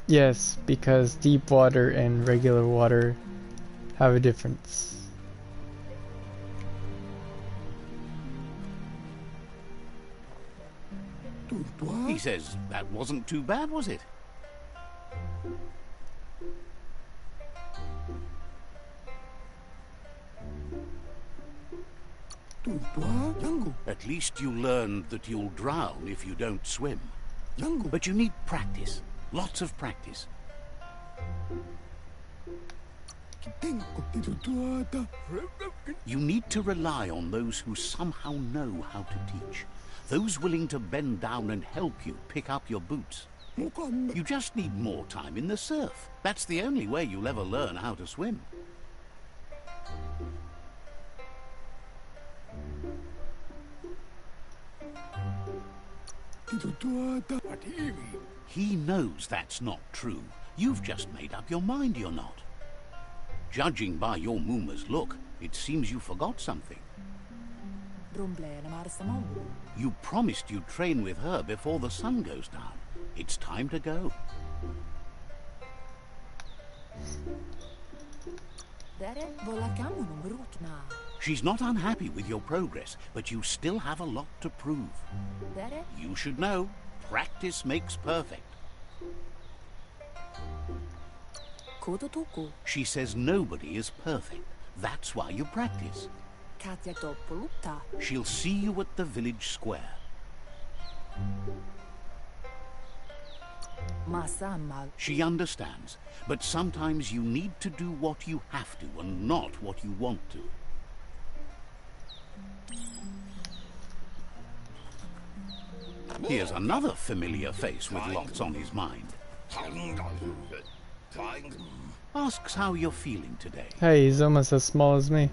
Yes, because deep water and regular water have a difference. He says that wasn't too bad, was it? At least you learned that you'll drown if you don't swim. But you need practice. Lots of practice. You need to rely on those who somehow know how to teach. Those willing to bend down and help you pick up your boots. You just need more time in the surf. That's the only way you'll ever learn how to swim. He knows that's not true. You've just made up your mind you're not. Judging by your Muma's look, it seems you forgot something. You promised you'd train with her before the sun goes down. It's time to go. She's not unhappy with your progress, but you still have a lot to prove. You should know, practice makes perfect. She says nobody is perfect. That's why you practice. She'll see you at the village square. She understands, but sometimes you need to do what you have to and not what you want to. Here's another familiar face with lots on his mind. Asks how you're feeling today. Hey, he's almost as small as me.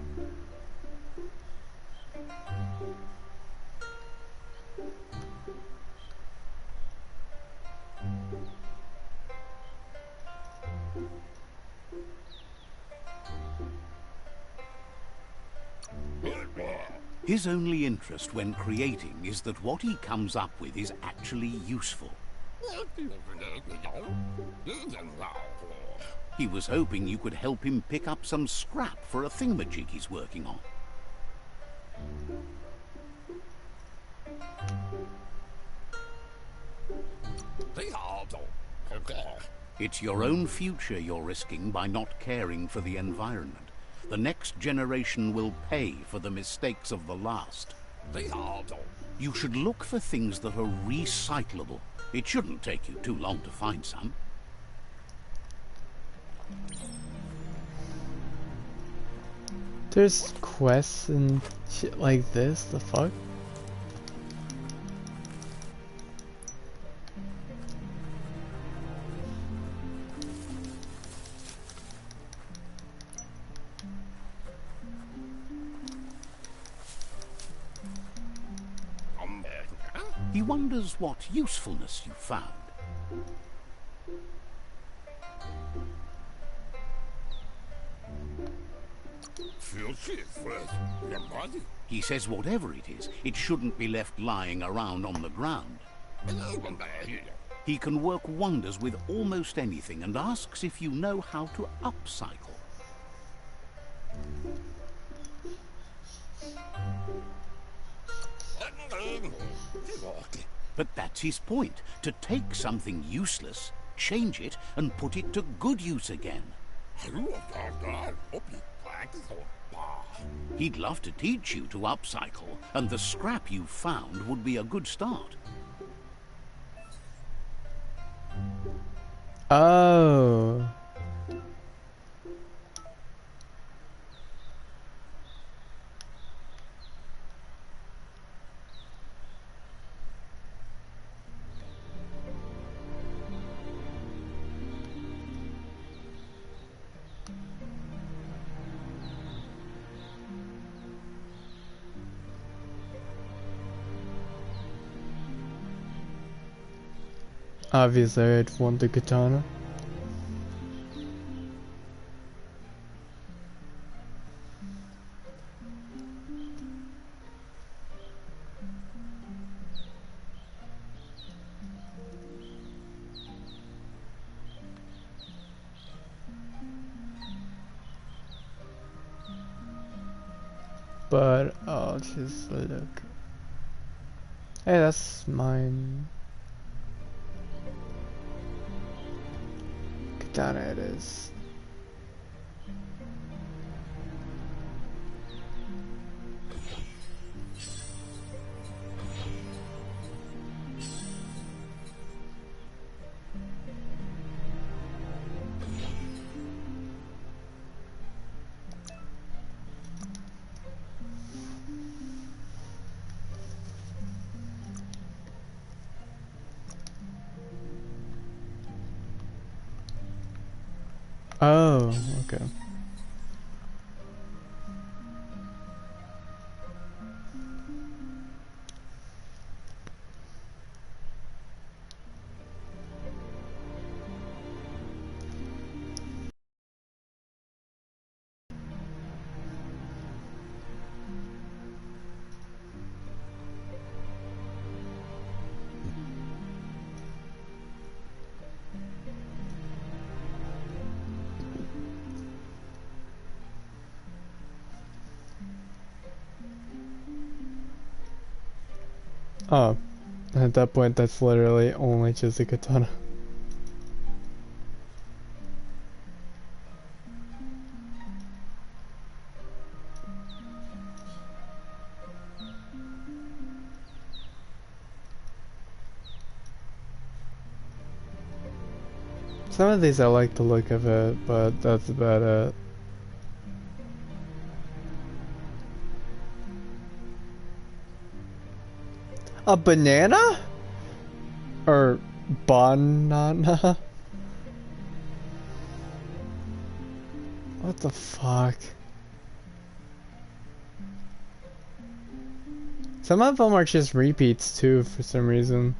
His only interest when creating is that what he comes up with is actually useful. He was hoping you could help him pick up some scrap for a thingamajig he's working on. It's your own future you're risking by not caring for the environment. The next generation will pay for the mistakes of the last. You should look for things that are recyclable. It shouldn't take you too long to find some. There's quests and shit like this, the fuck? He wonders what usefulness you found. He says whatever it is, it shouldn't be left lying around on the ground. He can work wonders with almost anything and asks if you know how to upcycle. But that's his point, to take something useless, change it, and put it to good use again. He'd love to teach you to upcycle, and the scrap you found would be a good start. Oh. Obviously, I'd want the katana. But I'll just look. Hey, that's mine. Katana it is. Oh, okay. Oh, at that point, that's literally only just a katana. Some of these I like the look of it, but that's about it. A banana? Or banana? What the fuck? Some of them are just repeats too, for some reason.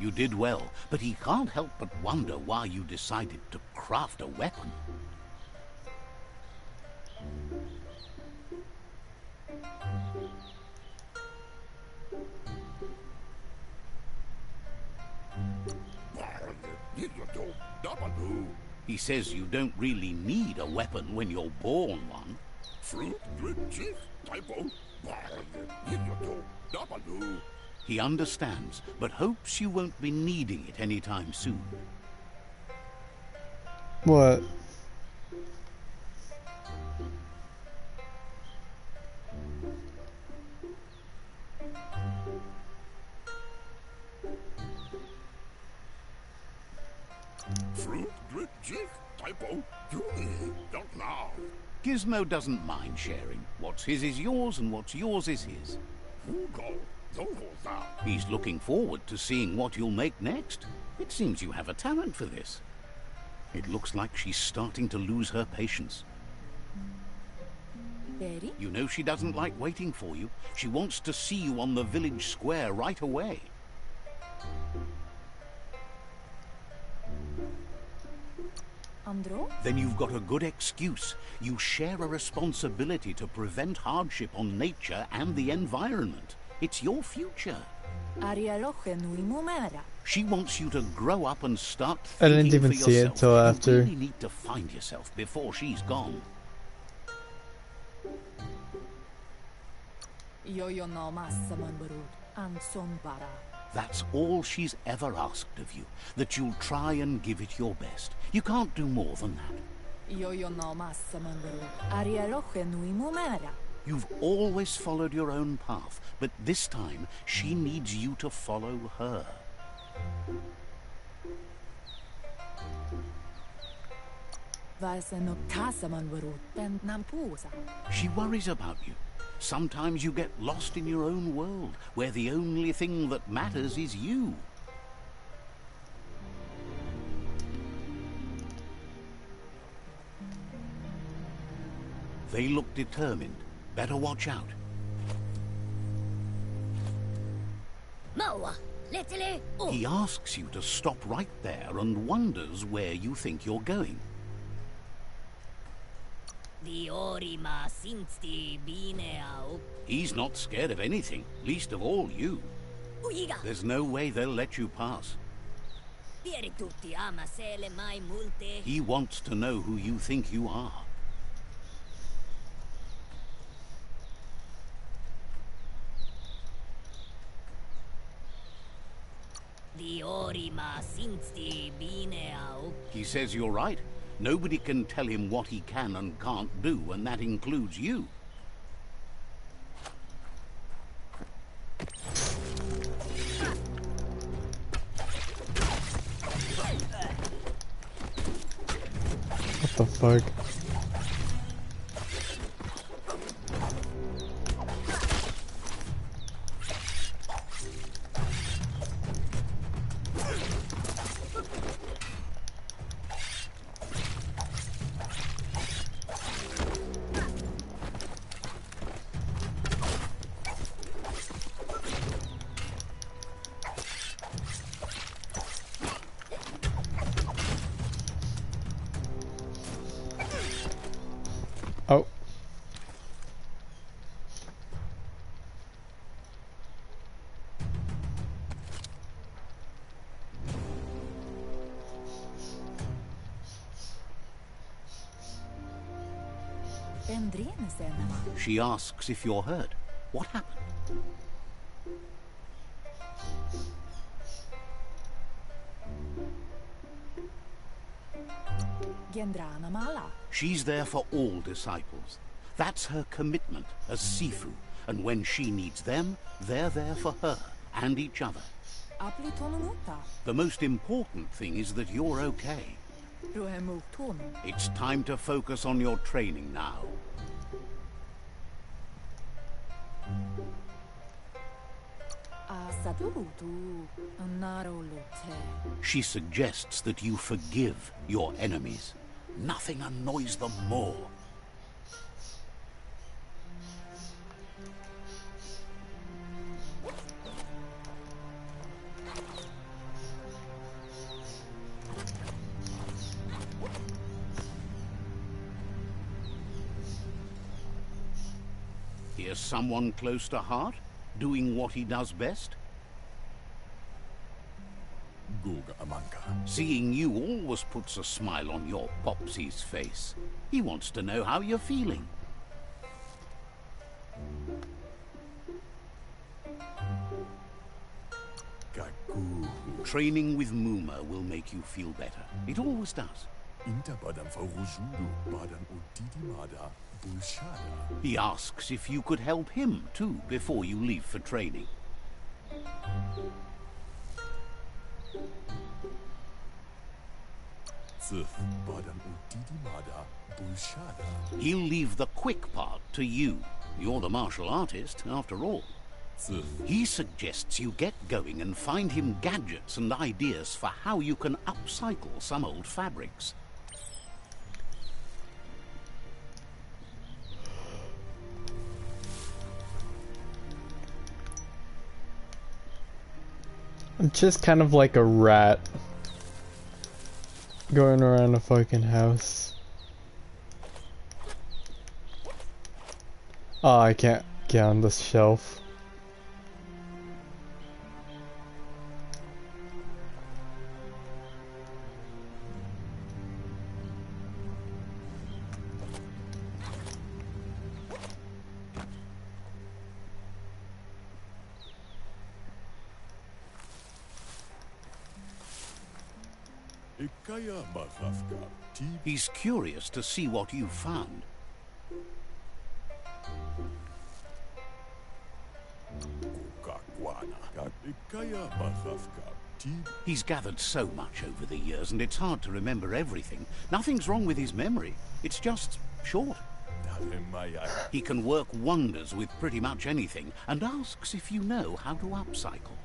You did well, but he can't help but wonder why you decided to craft a weapon. He says you don't really need a weapon when you're born one. He understands, but hopes you won't be needing it anytime soon. What? Fruit, grit, jig, typo, not now. Gizmo doesn't mind sharing. What's his is yours, and what's yours is his. He's looking forward to seeing what you'll make next. It seems you have a talent for this. It looks like she's starting to lose her patience. Betty? You know she doesn't like waiting for you. She wants to see you on the village square right away. Andro? Then you've got a good excuse. You share a responsibility to prevent hardship on nature and the environment. It's your future. She wants you to grow up and start I didn't thinking even for see it yourself. till after. You really need to find yourself before she's gone. That's all she's ever asked of you, that you'll try and give it your best. You can't do more than that. You've always followed your own path, but this time she needs you to follow her. She worries about you. Sometimes you get lost in your own world, where the only thing that matters is you. They look determined. Better watch out. He asks you to stop right there and wonders where you think you're going. He's not scared of anything, least of all you. There's no way they'll let you pass. He wants to know who you think you are. He says you're right. Nobody can tell him what he can and can't do, and that includes you. What the fuck? Oh. She asks if you're hurt. What happened? She's there for all disciples. That's her commitment as Sifu. And when she needs them, they're there for her and each other. The most important thing is that you're okay. It's time to focus on your training now. She suggests that you forgive your enemies. Nothing annoys them more. Here's someone close to heart, doing what he does best. Seeing you always puts a smile on your Popsy's face. He wants to know how you're feeling. Training with Muma will make you feel better. It always does. He asks if you could help him too before you leave for training. He'll leave the quick part to you. You're the martial artist, after all. He suggests you get going and find him gadgets and ideas for how you can upcycle some old fabrics. I'm just kind of like a rat going around a fucking house. Oh, I can't get on this shelf. He's curious to see what you've found. He's gathered so much over the years, and it's hard to remember everything. Nothing's wrong with his memory. It's just short. He can work wonders with pretty much anything, and asks if you know how to upcycle.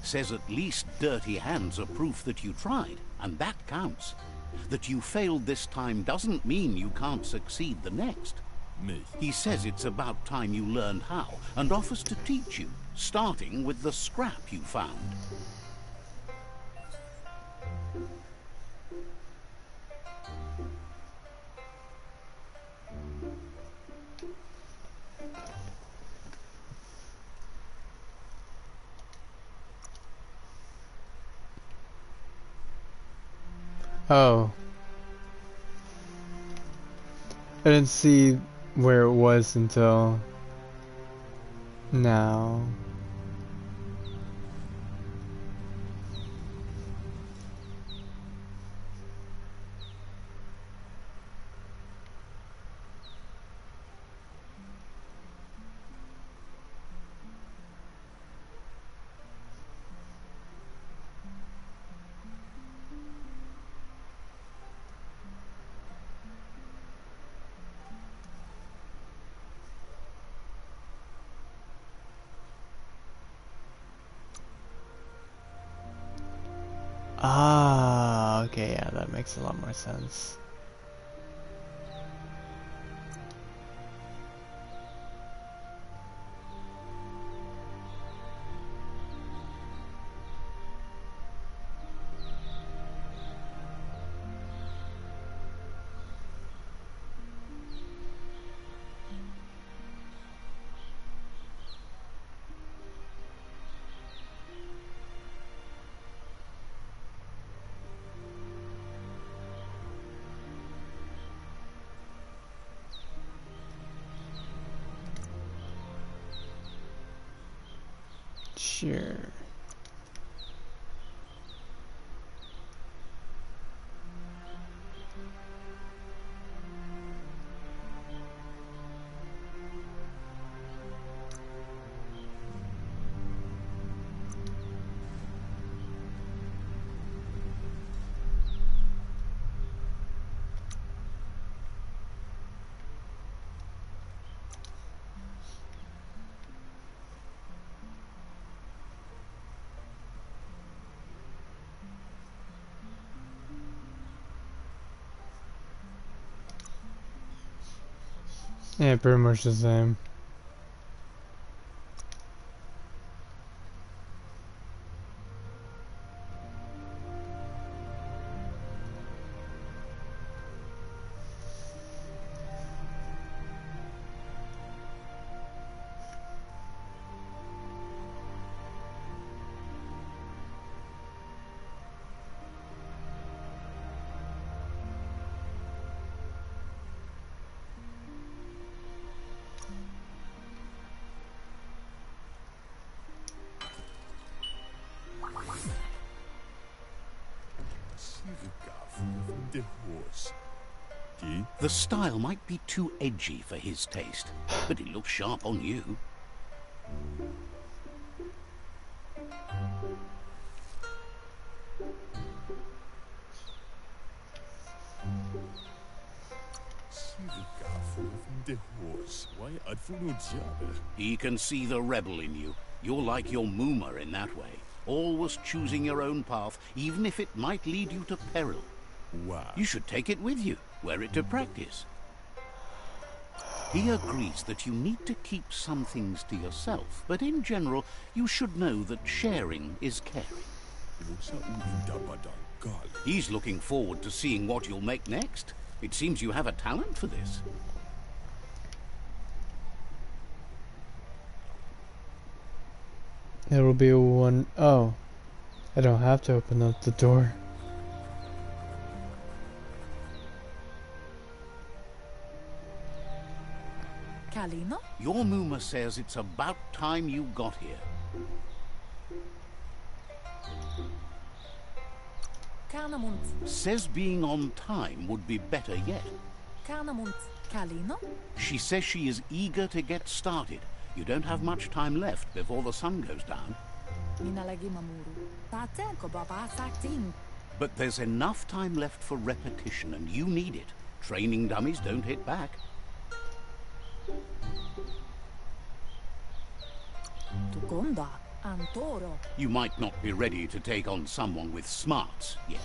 Says at least dirty hands are proof that you tried, and that counts. That you failed this time doesn't mean you can't succeed the next. He says it's about time you learned how, and offers to teach you, starting with the scrap you found. Oh. I didn't see where it was until now. Ah, okay, yeah, that makes a lot more sense. Sure. Yeah, pretty much the same. The style might be too edgy for his taste, but it looks sharp on you. He can see the rebel in you. You're like your Mooma in that way. Always choosing your own path, even if it might lead you to peril. Wow. You should take it with you, wear it to practice. He agrees that you need to keep some things to yourself, but in general, you should know that sharing is caring. He's looking forward to seeing what you'll make next. It seems you have a talent for this. It'll be one. Oh, I don't have to open up the door. Kalino? Your Mooma says it's about time you got here. Kanamunt. Says being on time would be better yet. Kanamunt. Kalino? She says she is eager to get started. You don't have much time left before the sun goes down. Minalagi mamuru. Tatenko baba sakting. But there's enough time left for repetition, and you need it. Training dummies don't hit back. Tukonda. Antoro. You might not be ready to take on someone with smarts yet.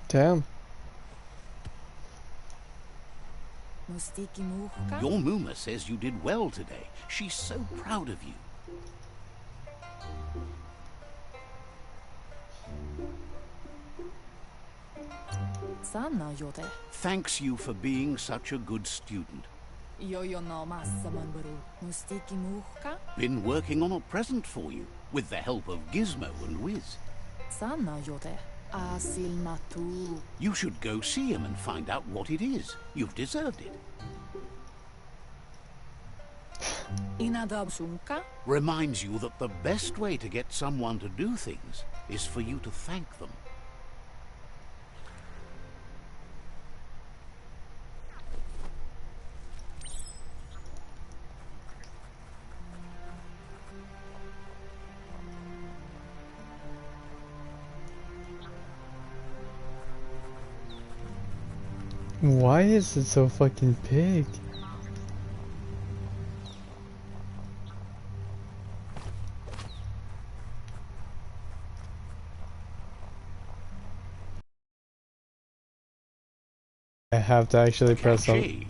Damn. Mustiki muhka? Your Mooma says you did well today. She's so proud of you. Sana yote. Thanks you for being such a good student. Yo no massaman baru. Mustiki muhka? Been working on a present for you, with the help of Gizmo and Wiz. Sana yote. Asil matu. You should go see him and find out what it is. You've deserved it. Inadab sunka? Reminds you that the best way to get someone to do things is for you to thank them. Why is it so fucking big? I have to actually press on. Catchy.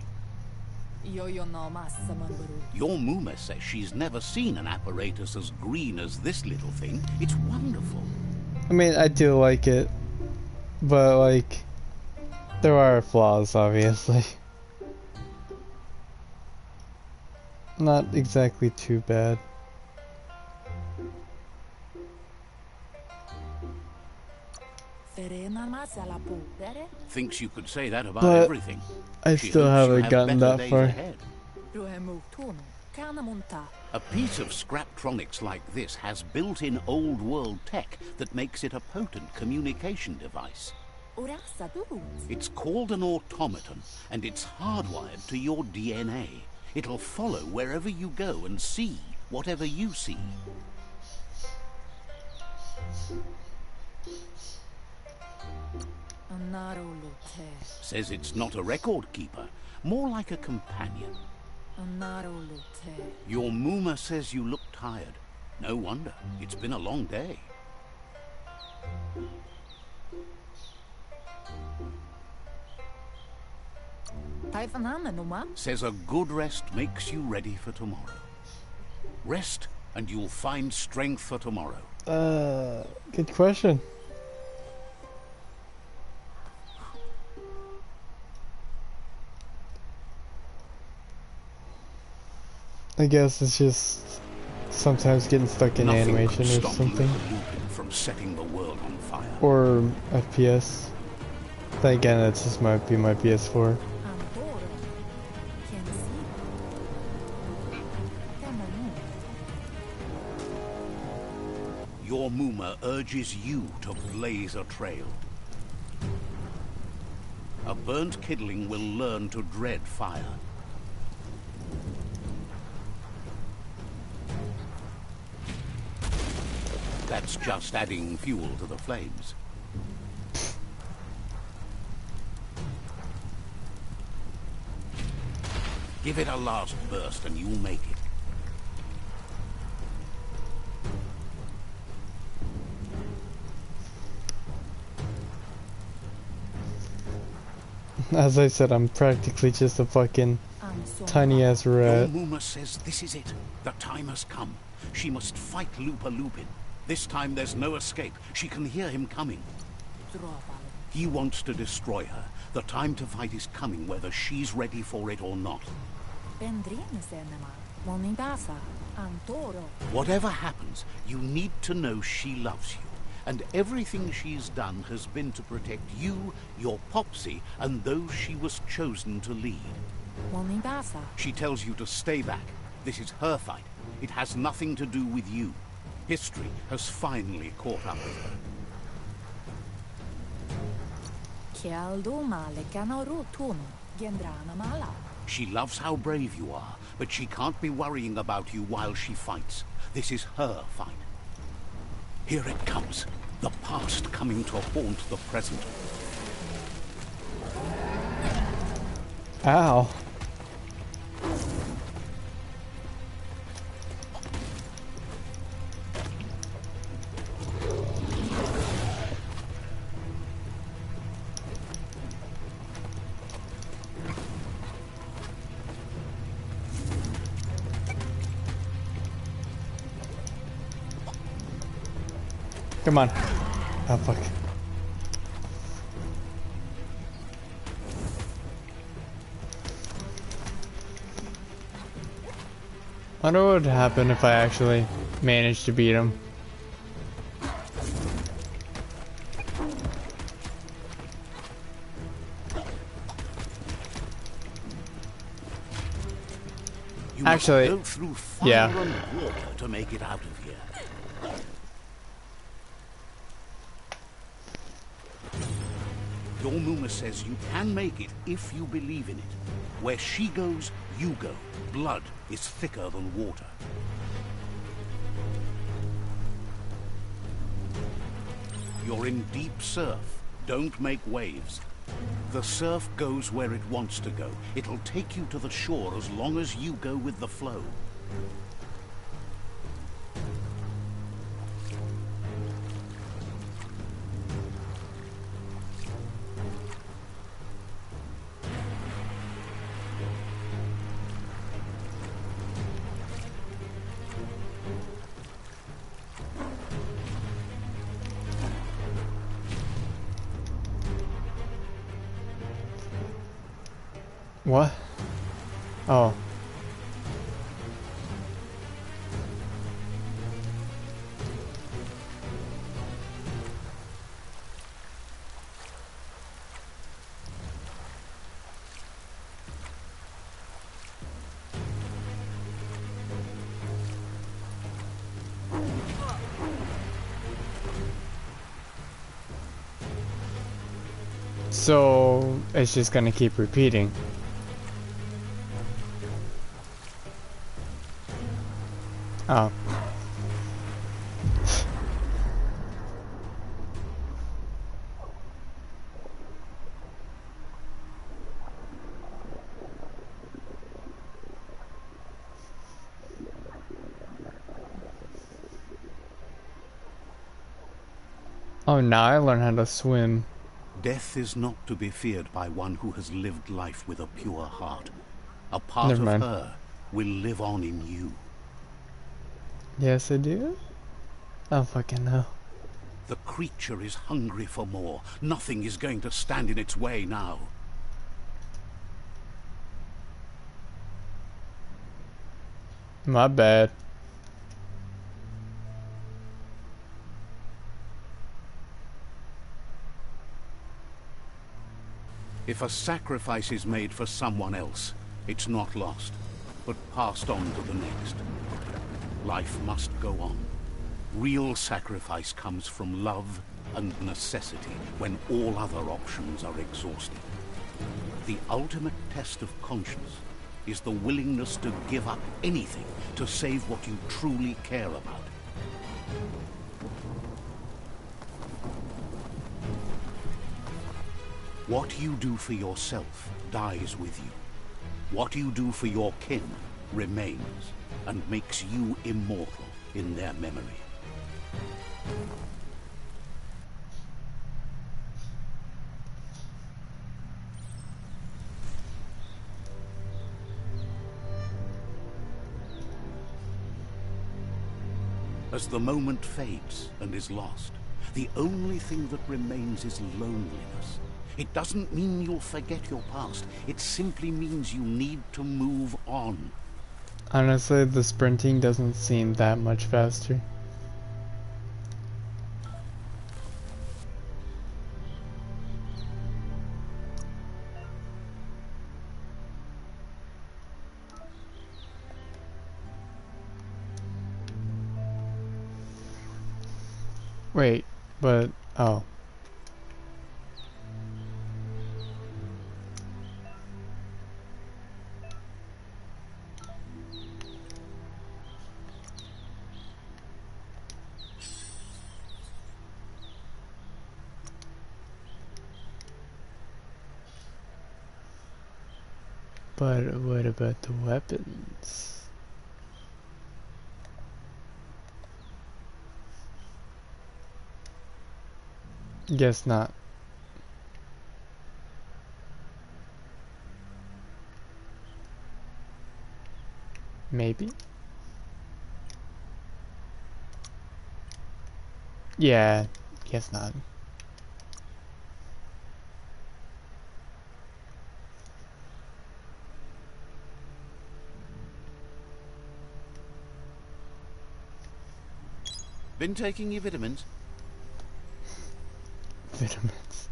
Yo no massaman baru. Your Mooma says she's never seen an apparatus as green as this little thing. It's wonderful. I mean, I do like it, but like, there are flaws, obviously. Not exactly too bad. Ferena masala pudere? Thinks you could say that about But everything. I She still hopes you haven't have gotten better that days far. ahead. Ruhemu tunu. Kanamunta. A piece of Scraptronics like this has built-in old-world tech that makes it a potent communication device. Urasa durut. It's called an automaton, and it's hardwired to your DNA. It'll follow wherever you go and see whatever you see. Anarolote. Says it's not a record keeper, more like a companion. Anarolote. Your Mooma says you look tired. No wonder. It's been a long day. Taifanana numa? Says a good rest makes you ready for tomorrow. Rest, and you'll find strength for tomorrow. Good question. I guess it's just sometimes getting stuck in Nothing animation could or stop something. Lupin from setting the world on fire. Or FPS. Then again, that's just might be my PS4. Antoro. Can see. Tamanu. Your Muma urges you to blaze a trail. A burnt kidling will learn to dread fire. That's just adding fuel to the flames. Give it a last burst and you'll make it. As I said, I'm practically just a fucking tiny ass Your rat. Muma says this is it. The time has come. She must fight Lupa Lupin. This time there's no escape. She can hear him coming. He wants to destroy her. The time to fight is coming, whether she's ready for it or not. Whatever happens, you need to know she loves you. And everything she's done has been to protect you, your Popsy, and those she was chosen to lead. She tells you to stay back. This is her fight. It has nothing to do with you. History has finally caught up with her. She loves how brave you are, but she can't be worrying about you while she fights. This is her fight. Here it comes. The past coming to haunt the present. Ow. Come on. Oh, fuck. I wonder what would happen if I actually managed to beat him. You Actually, must go through fire yeah. and water to make it out of here. Your Muma says you can make it if you believe in it. Where she goes, you go. Blood is thicker than water. You're in deep surf. Don't make waves. The surf goes where it wants to go. It'll take you to the shore as long as you go with the flow. What? Oh. So it's just gonna keep repeating. Oh. Oh, now I learn how to swim. Death is not to be feared by one who has lived life with a pure heart. A part Never of mind. her will live on in you. Yes, I do? Oh, fucking no. The creature is hungry for more. Nothing is going to stand in its way now. My bad. If a sacrifice is made for someone else, it's not lost, but passed on to the next. Life must go on. Real sacrifice comes from love and necessity when all other options are exhausted. The ultimate test of conscience is the willingness to give up anything to save what you truly care about. What you do for yourself dies with you. What you do for your kin remains and makes you immortal in their memory. As the moment fades and is lost, the only thing that remains is loneliness. It doesn't mean you'll forget your past. It simply means you need to move on. Honestly, the sprinting doesn't seem that much faster. Wait, but oh. But what about the weapons? Guess not. Maybe? Yeah, guess not. Been taking your vitamins? Vitamins.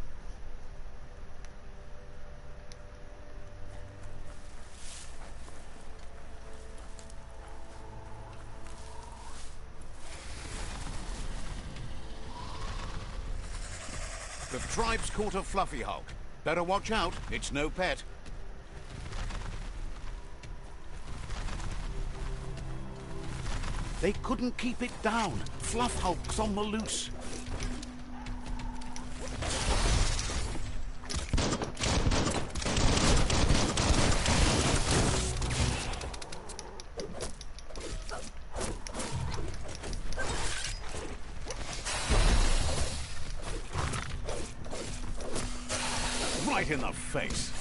The tribe's caught a fluffy hulk. Better watch out, it's no pet. They couldn't keep it down. Fluff hulk's on the loose. Right in the face.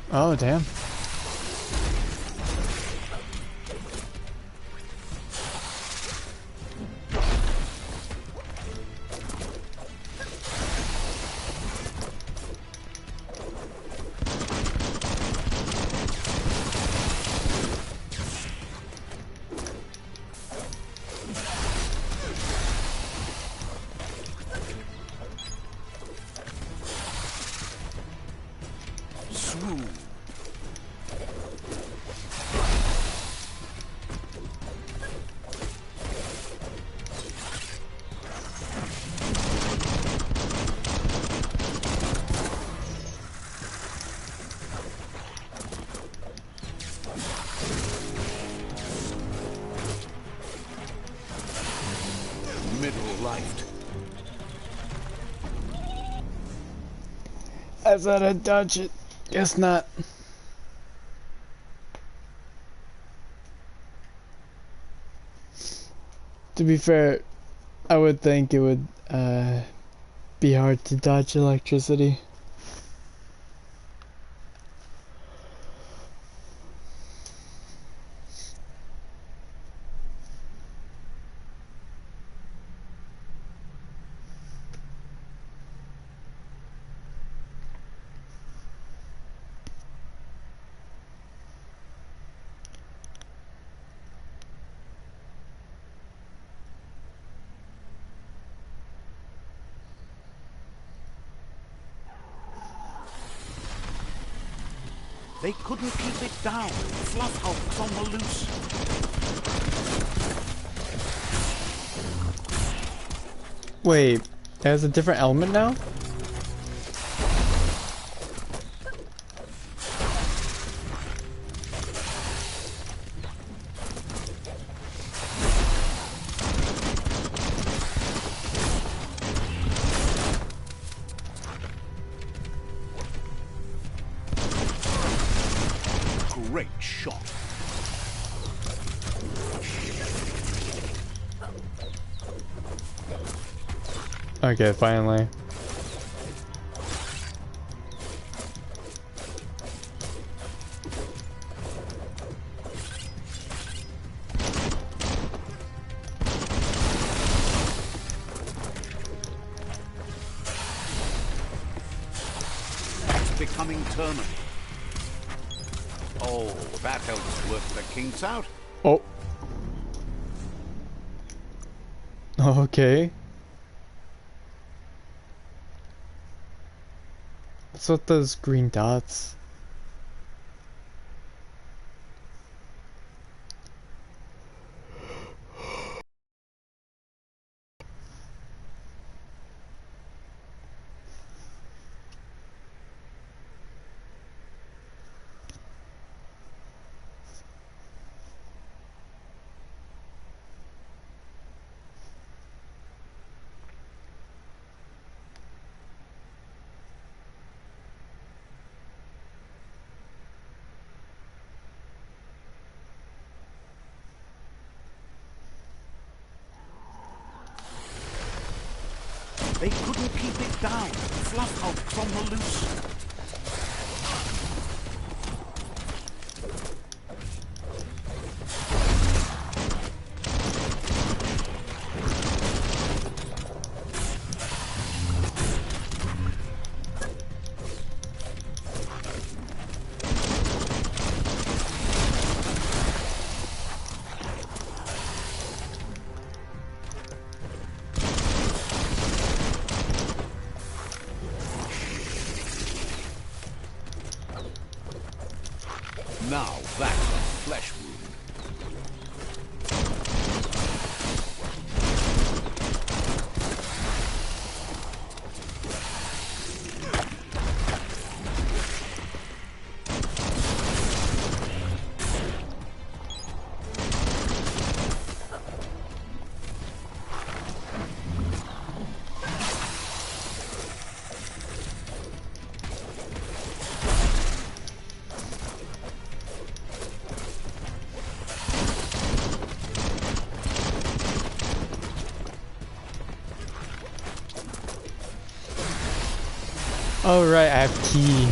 Oh, damn. Middle-lifed. I thought I'd dodge it. Guess not. To be fair, I would think it would be hard to dodge electricity. They couldn't keep it down. Fluff hulks on the loose. Wait, there's a different element now? Great shot. Okay, finally. It's becoming terminal. Oh, that helps work the kinks out. Oh. Okay. What's with those green dots? They couldn't keep it down. Fluff hulks on the loose. Now that's a flesh wound. Oh right, I have key.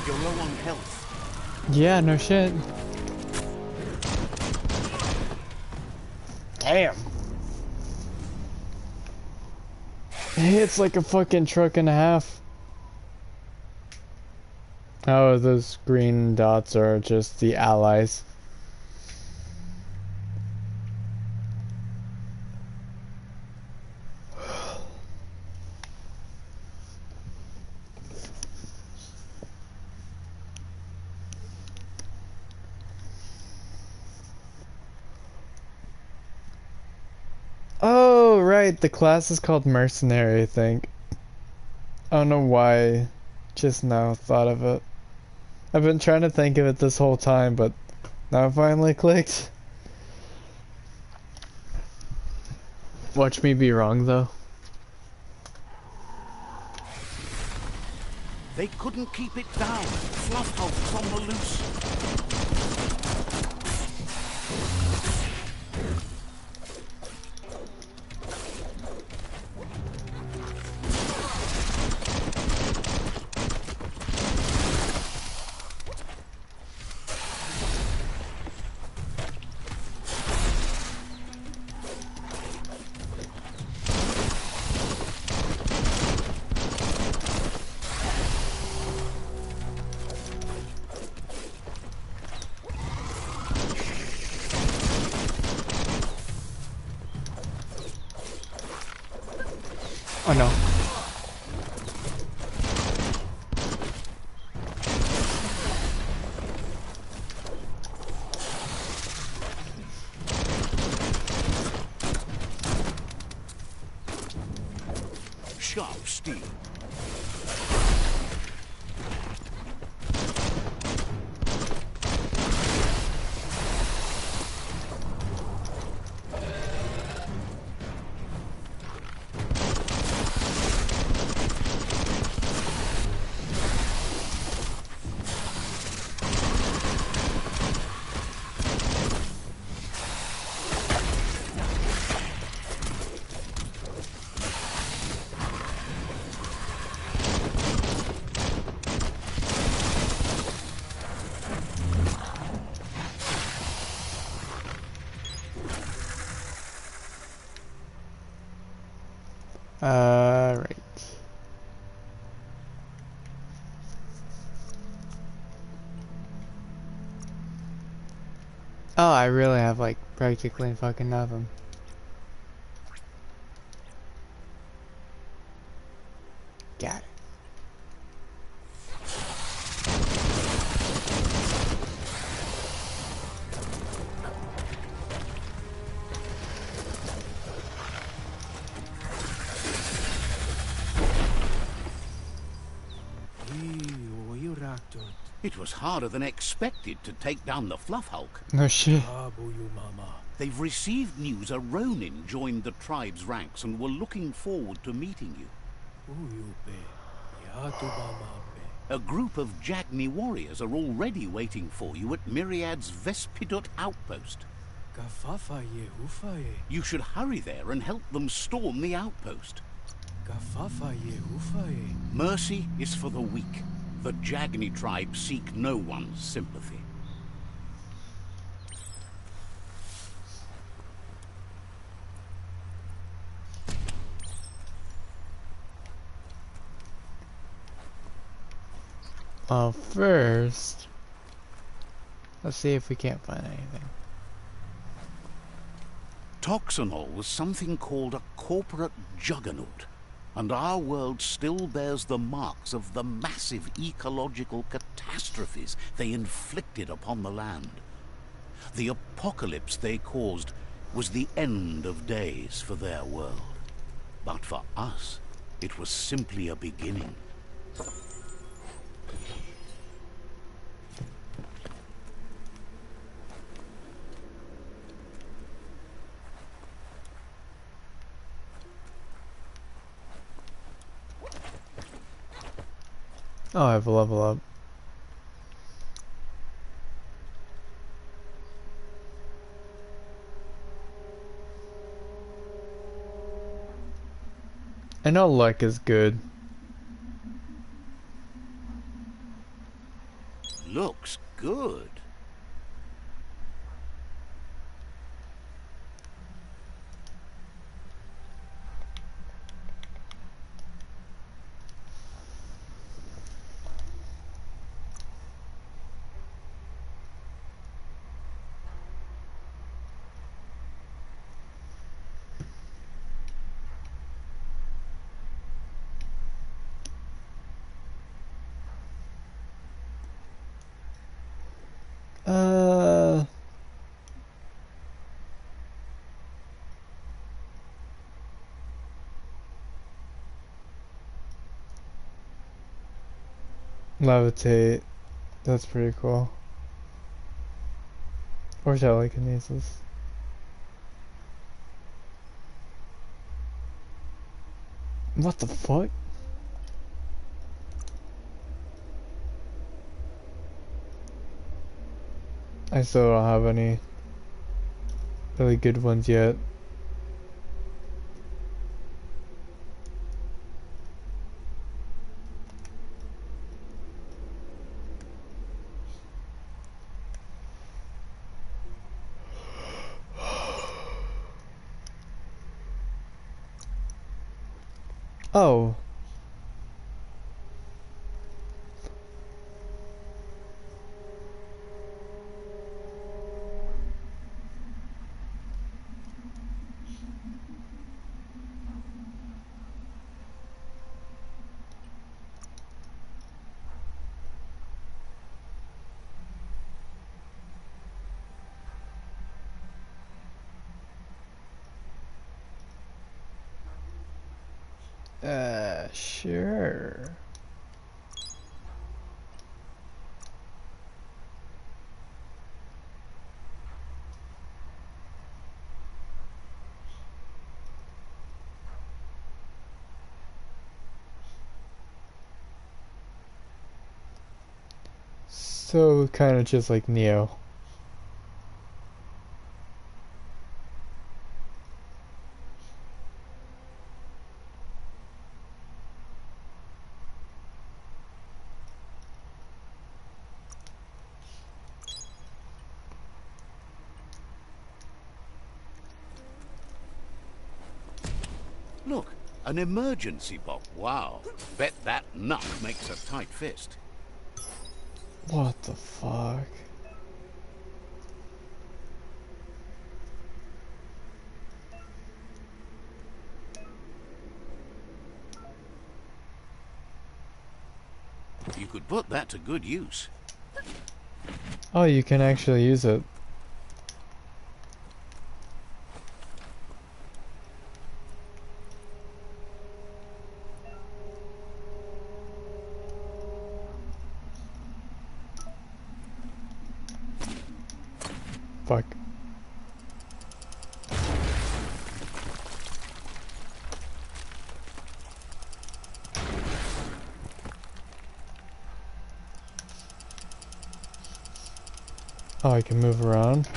You're low on health. Yeah, no shit. Damn. It's like a fucking truck and a half. Oh, those green dots are just the allies. Oh, right, the class is called Mercenary, I think. I don't know why, just now thought of it. I've been trying to think of it this whole time, but now it finally clicked. Watch me be wrong, though. They couldn't keep it down. Fluff hulks on the loose. Oh no. Sharp steel. Right. Oh, I really have like practically fucking nothing. Got it. It was harder than expected to take down the Fluff Hulk. No shit. They've received news a Ronin joined the tribe's ranks and were looking forward to meeting you. A group of Jagni warriors are already waiting for you at Myriad's Vespidut outpost. You should hurry there and help them storm the outpost. Mercy is for the weak. The Jagni tribe seek no one's sympathy. Well, first, let's see if we can't find anything. Toxanol was something called a corporate juggernaut, and our world still bears the marks of the massive ecological catastrophes they inflicted upon the land. The apocalypse they caused was the end of days for their world. But for us, it was simply a beginning. Oh, I have a level up. I know luck is good. Looks good. Levitate. That's pretty cool. Or telekinesis. What the fuck? I still don't have any really good ones yet. Oh. Sure. So kind of just like Neo. Look, an emergency box. Wow. Bet that nut makes a tight fist. What the fuck? You could put that to good use. Oh, you can actually use it. Fuck. Oh, I can move around.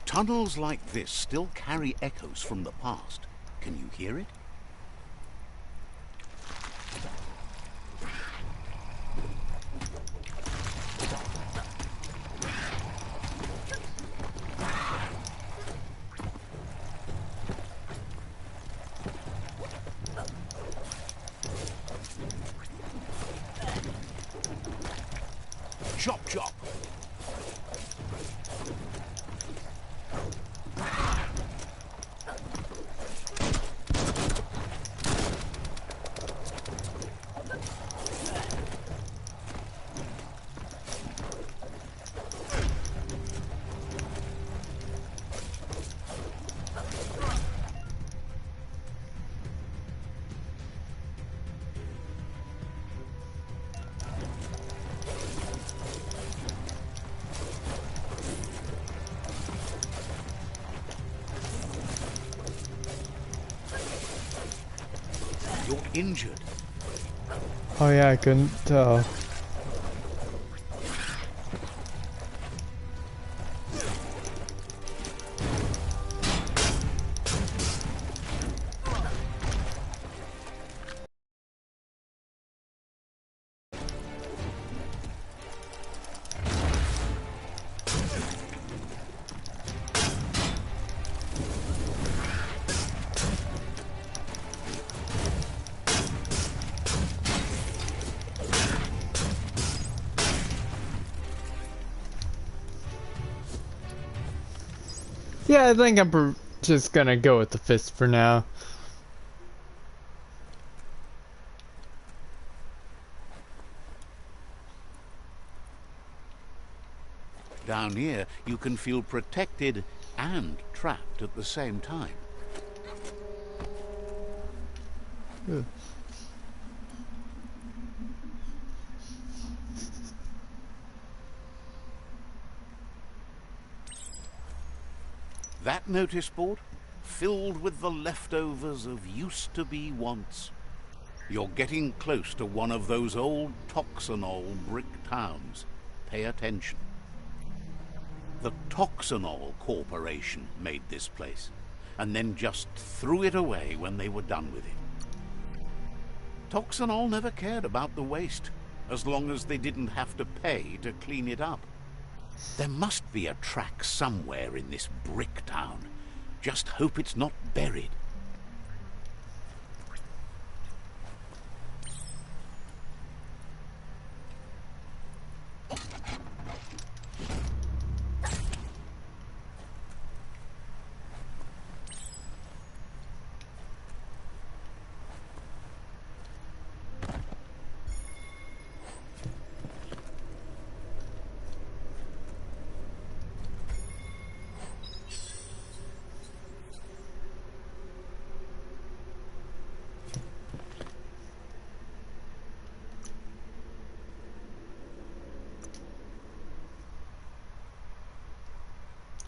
Tunnels like this still carry echoes from the past. Can you hear it? Chop chop! You're injured. Oh yeah, I couldn't tell. Yeah, I think I'm just gonna go with the fist for now. Down here, you can feel protected and trapped at the same time. Ugh. That notice board, filled with the leftovers of used-to-be wants. You're getting close to one of those old Toxanol brick towns. Pay attention. The Toxanol Corporation made this place, and then just threw it away when they were done with it. Toxanol never cared about the waste, as long as they didn't have to pay to clean it up. There must be a track somewhere in this brick town. Just hope it's not buried.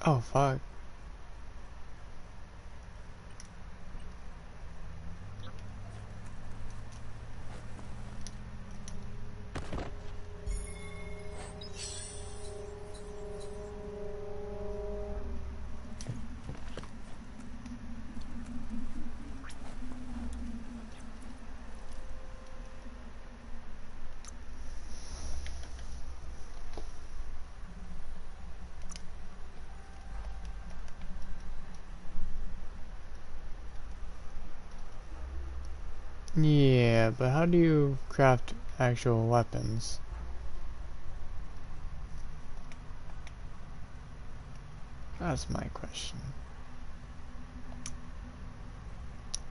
Oh, fuck. Yeah, but how do you craft actual weapons? That's my question.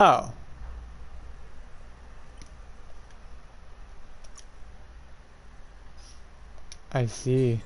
Oh. I see.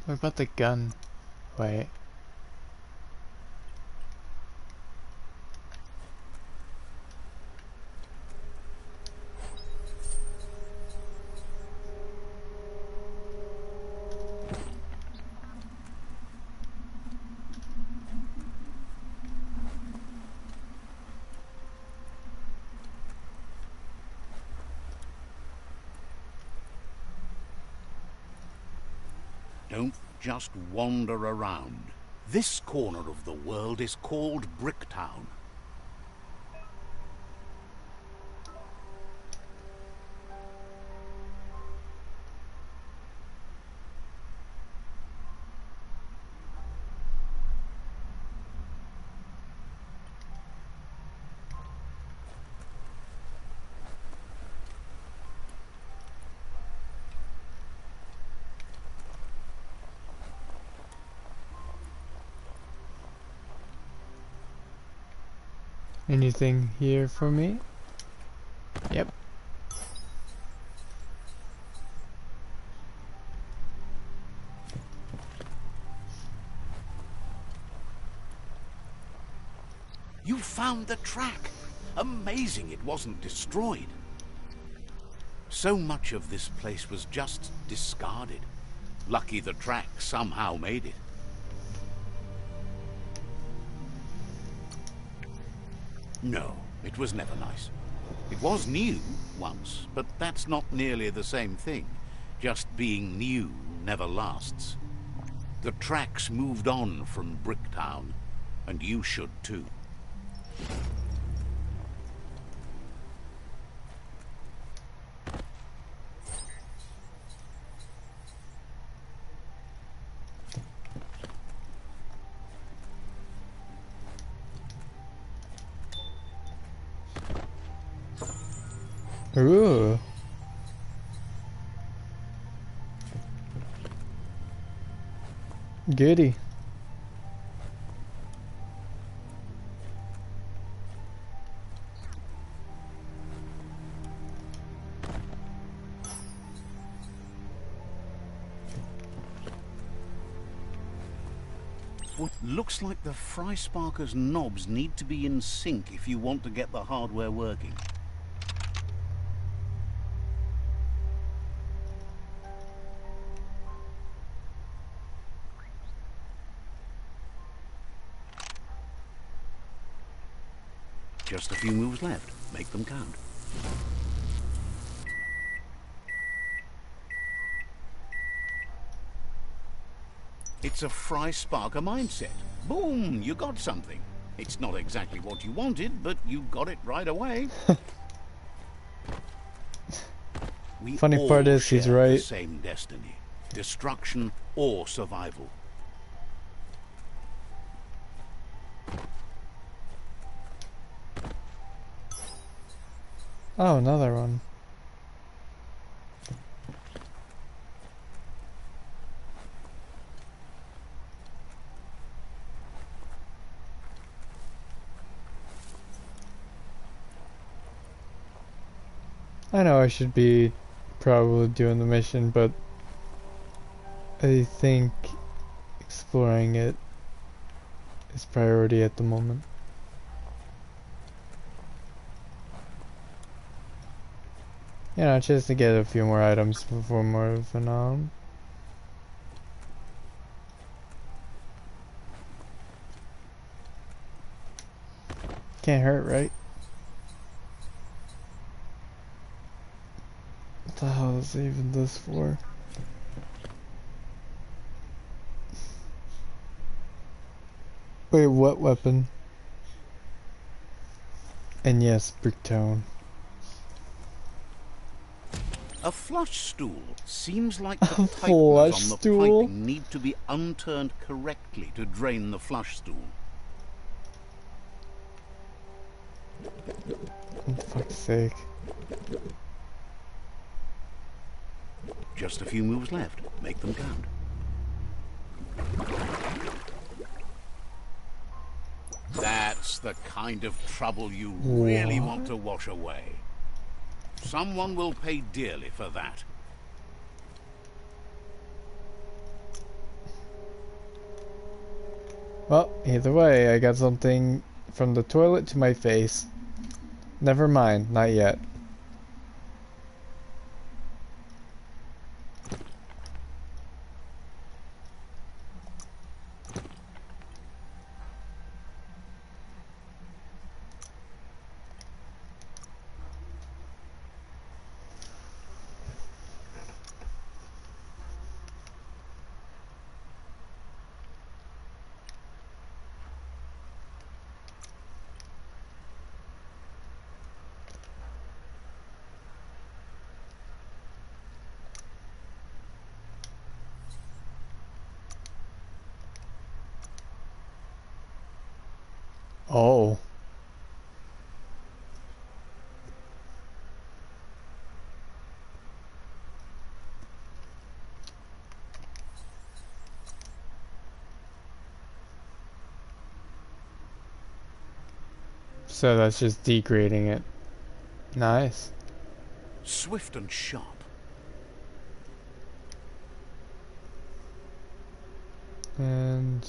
What about the gun? Wait. Don't just wander around. This corner of the world is called Bricktown. Anything here for me? Yep. You found the track! Amazing it wasn't destroyed. So much of this place was just discarded. Lucky the track somehow made it. No, it was never nice. It was new once, but that's not nearly the same thing. Just being new never lasts. The tracks moved on from Bricktown, and you should too. Ooh. Goody. What looks like the Fry Sparker's knobs need to be in sync if you want to get the hardware working. Just a few moves left. Make them count. It's a Fry Sparker mindset. Boom! You got something. It's not exactly what you wanted, but you got it right away. We Funny all part is share he's the right. same destiny. Destruction or survival. Oh, another one. I know I should be probably doing the mission, but I think exploring it is priority at the moment. You know, just to get a few more items before moving on. Can't hurt, right? What the hell is even this for? Wait, what weapon? And yes, Bricktone. A flush stool seems like the A tighteners flush on the stool? piping need to be unturned correctly to drain the flush stool. For fuck's sake. Just a few moves left. Make them count. That's the kind of trouble you really want to wash away. Someone will pay dearly for that. Well, either way, I got something from the toilet to my face. Never mind, not yet. Oh. So that's just degrading it. Nice. Swift and sharp. And...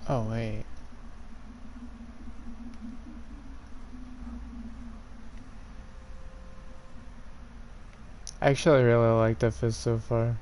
oh, wait. Actually, I really like the fist so far.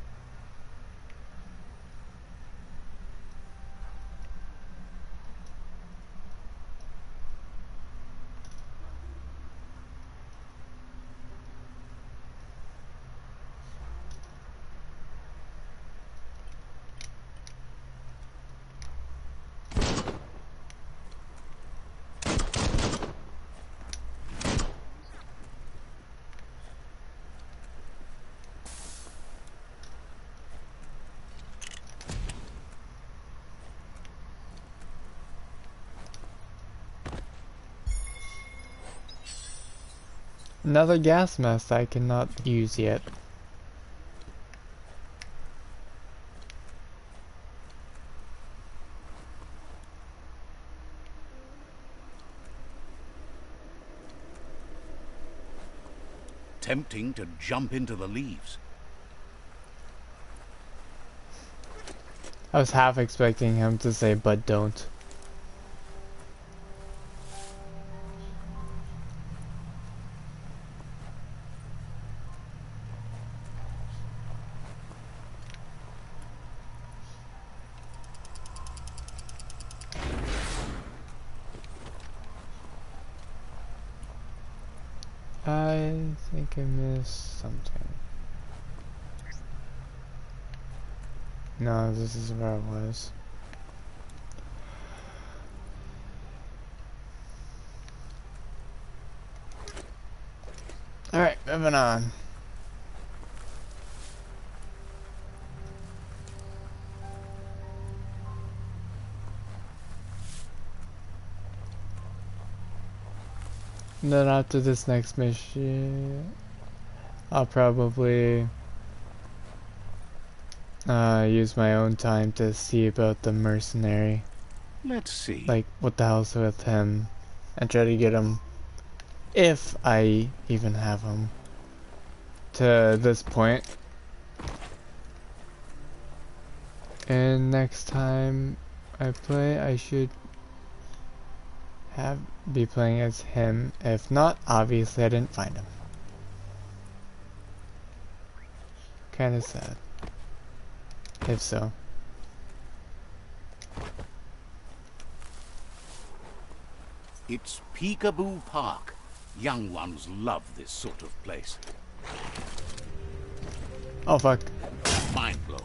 Another gas mask I cannot use yet. Tempting to jump into the leaves. I was half expecting him to say, but don't. I think I missed something. No, this is where I was. Alright, moving on. And then after this next mission, I'll probably use my own time to see about the mercenary. Let's see. Like, what the hell's with him? And try to get him, if I even have him, to this point. And next time I play, I should be playing as him. If not, obviously I didn't find him. Kinda sad. If so. It's Peekaboo Park. Young ones love this sort of place. Oh fuck. Mind blown.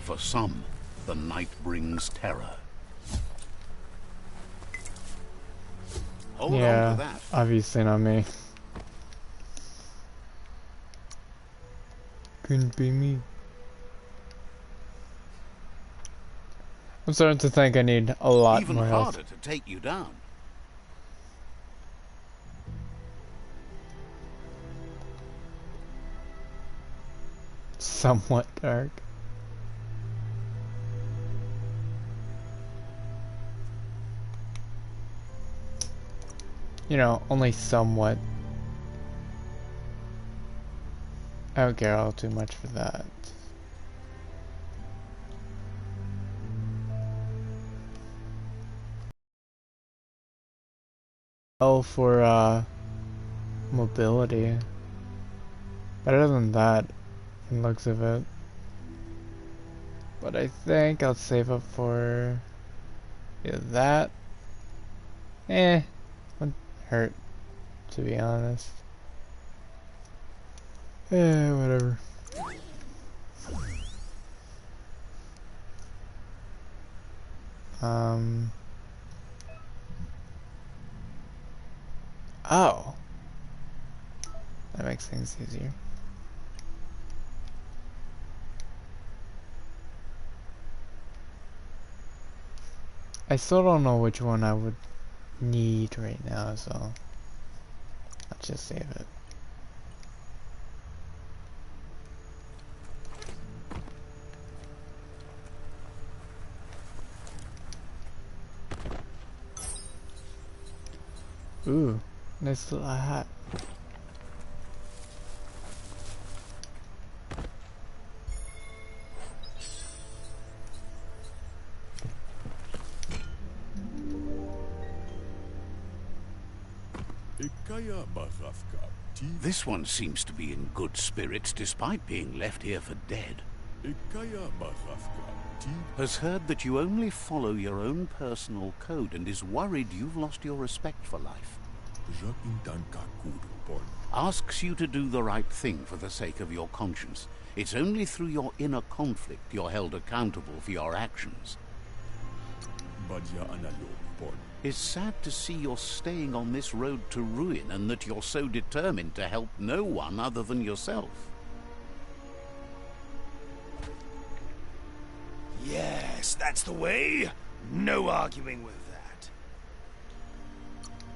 For some, the night brings terror. Hold on Yeah, to that. obviously not me. Couldn't be me. I'm starting to think I need a lot Even more health. harder to take you down. Somewhat dark. You know, only somewhat. I don't care all too much for that. Oh, for mobility. But other than that, from the looks of it. But I think I'll save up for either that. Wouldn't hurt, to be honest. Whatever. Oh. That makes things easier. I still don't know which one I would need right now, so I'll just save it. Ooh, nice little hat. This one seems to be in good spirits despite being left here for dead. Has heard that you only follow your own personal code and is worried you've lost your respect for life. Asks you to do the right thing for the sake of your conscience. It's only through your inner conflict you're held accountable for your actions. It's sad to see you're staying on this road to ruin and that you're so determined to help no one other than yourself. Yes, that's the way. No arguing with that.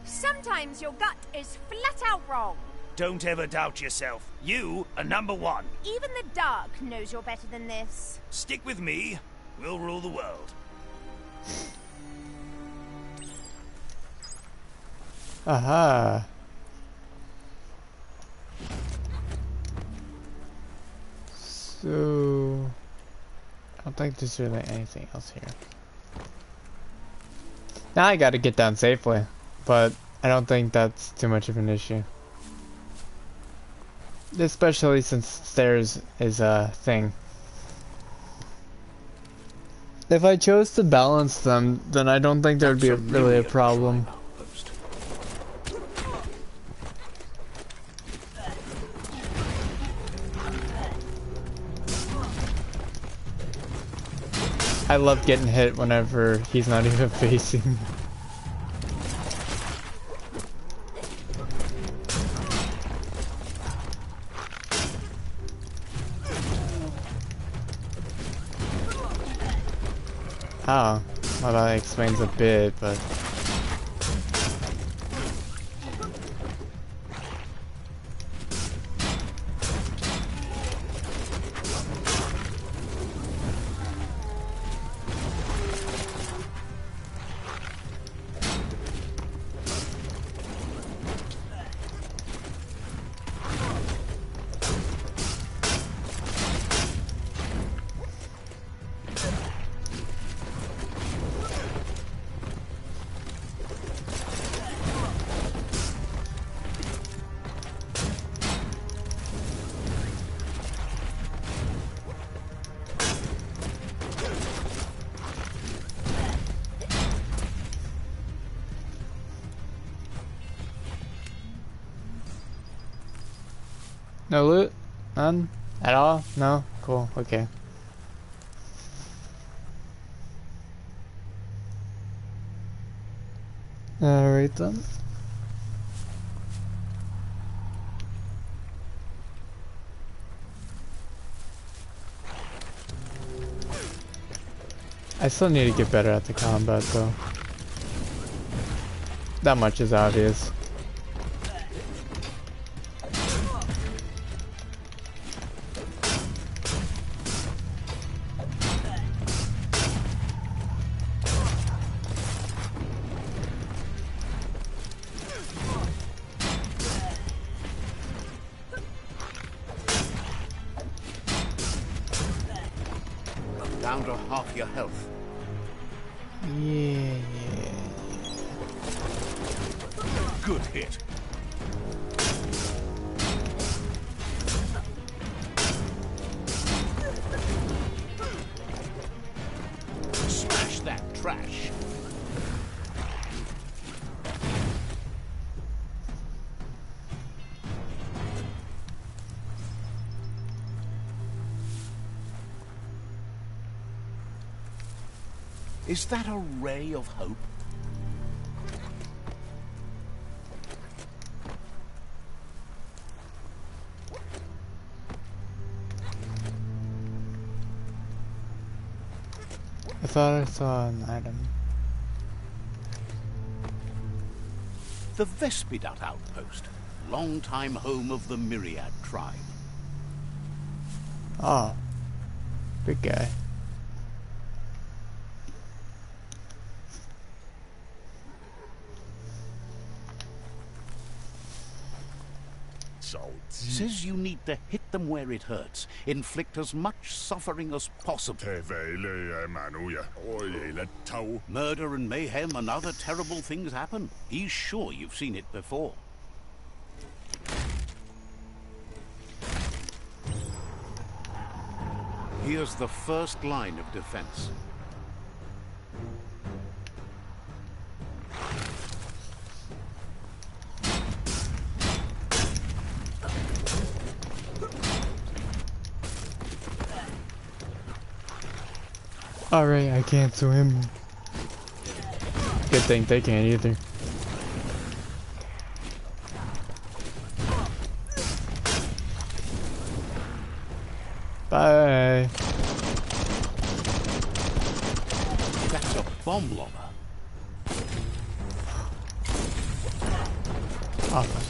Sometimes your gut is flat out wrong. Don't ever doubt yourself. You are number one. Even the dark knows you're better than this. Stick with me. We'll rule the world. Aha. So I don't think there's really anything else here. Now I gotta get down safely, but I don't think that's too much of an issue. Especially since stairs is a thing. If I chose to balance them, then I don't think there would be really a problem. I love getting hit whenever he's not even facing. Oh, well that explains a bit, but... No loot? None? At all? No? Cool, okay. Alright then. I still need to get better at the combat though. That much is obvious. Down to half your health. Yeah. Good hit. Smash that trash. Is that a ray of hope? I thought I saw an item. The Vespidat outpost, longtime home of the Myriad tribe. Oh. Big guy. Says you need to hit them where it hurts, inflict as much suffering as possible. Murder and mayhem and other terrible things happen. He's sure you've seen it before. Here's the first line of defense. Alright, I can't swim. Good thing they can't either. Bye. That's a bomb lobber. Awesome.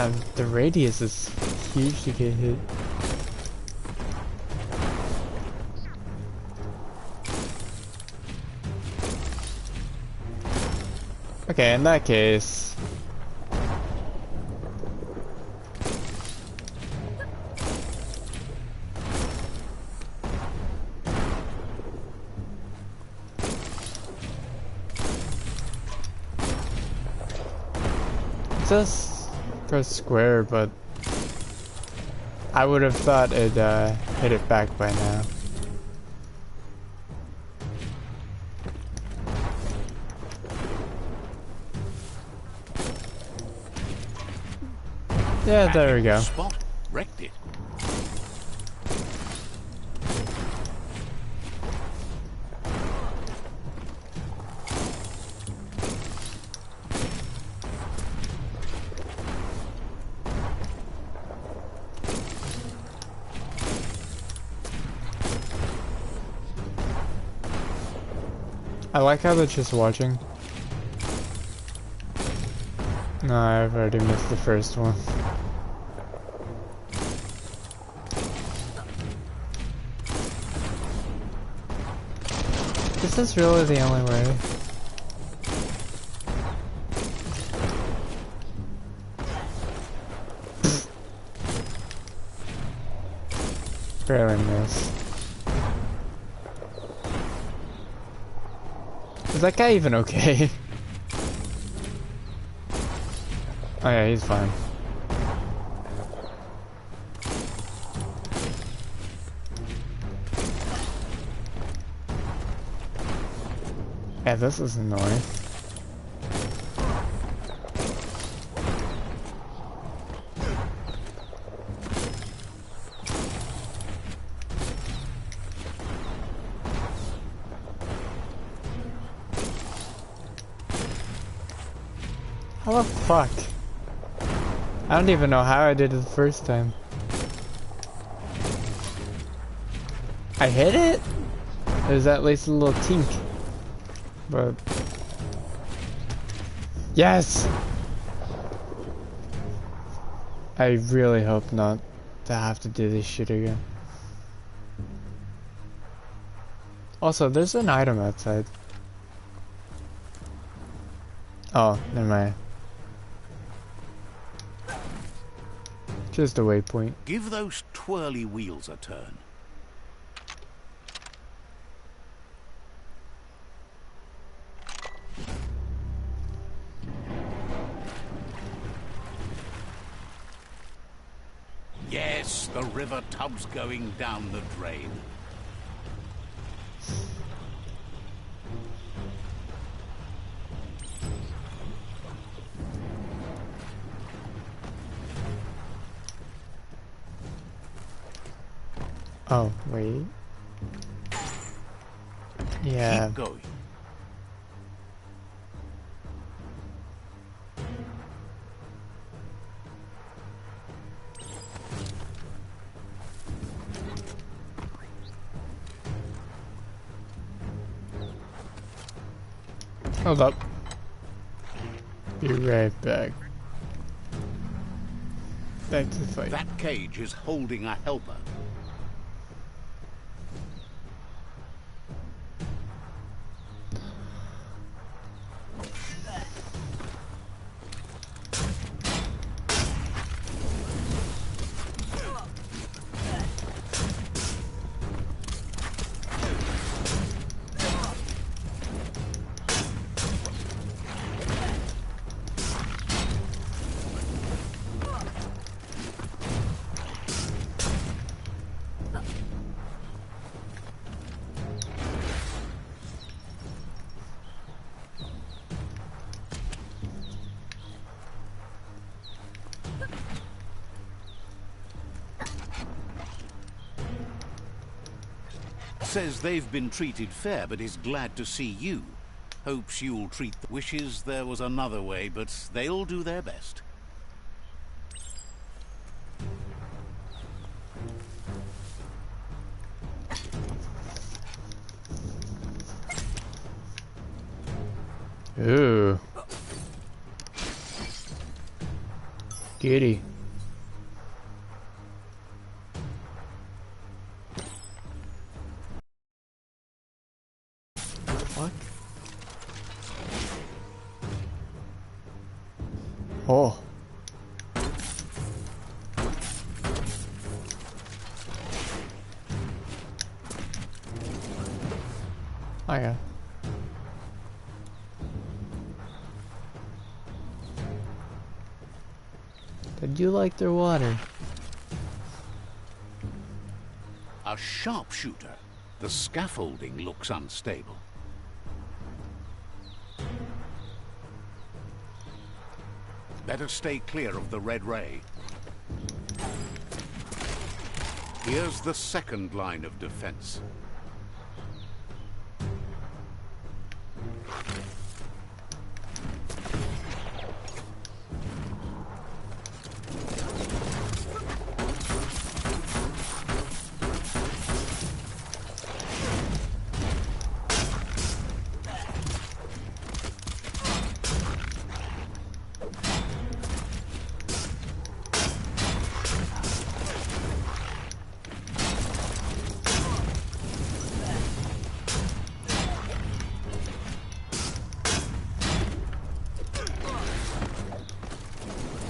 Damn, the radius is huge to get hit. Okay, in that case... Just press square, but I would have thought it'd hit it back by now. Yeah, there we go. Spot. Wrecked it. I like how they're just watching. No, I've already missed the first one. This is really the only way. Barely missed. Is that guy even okay? Oh yeah, he's fine. Yeah, this is annoying. How the fuck? I don't even know how I did it the first time. I hit it? There's at least a little tink. But... Yes! I really hope not to have to do this shit again. Also, there's an item outside. Oh, never mind. Just a waypoint. Give those twirly wheels a turn. Yes, the river tub's going down the drain. Oh, wait. Yeah. Keep going. Hold up. Be right back. Back to the fight. That cage is holding a helper. Says they've been treated fair, but is glad to see you. Hopes you'll treat the wishes there was another way, but they'll do their best. Ooh. Giddy. Fuck. Oh. Oh yeah. Did you like their water? A sharpshooter. The scaffolding looks unstable. Better stay clear of the red ray. Here's the second line of defense.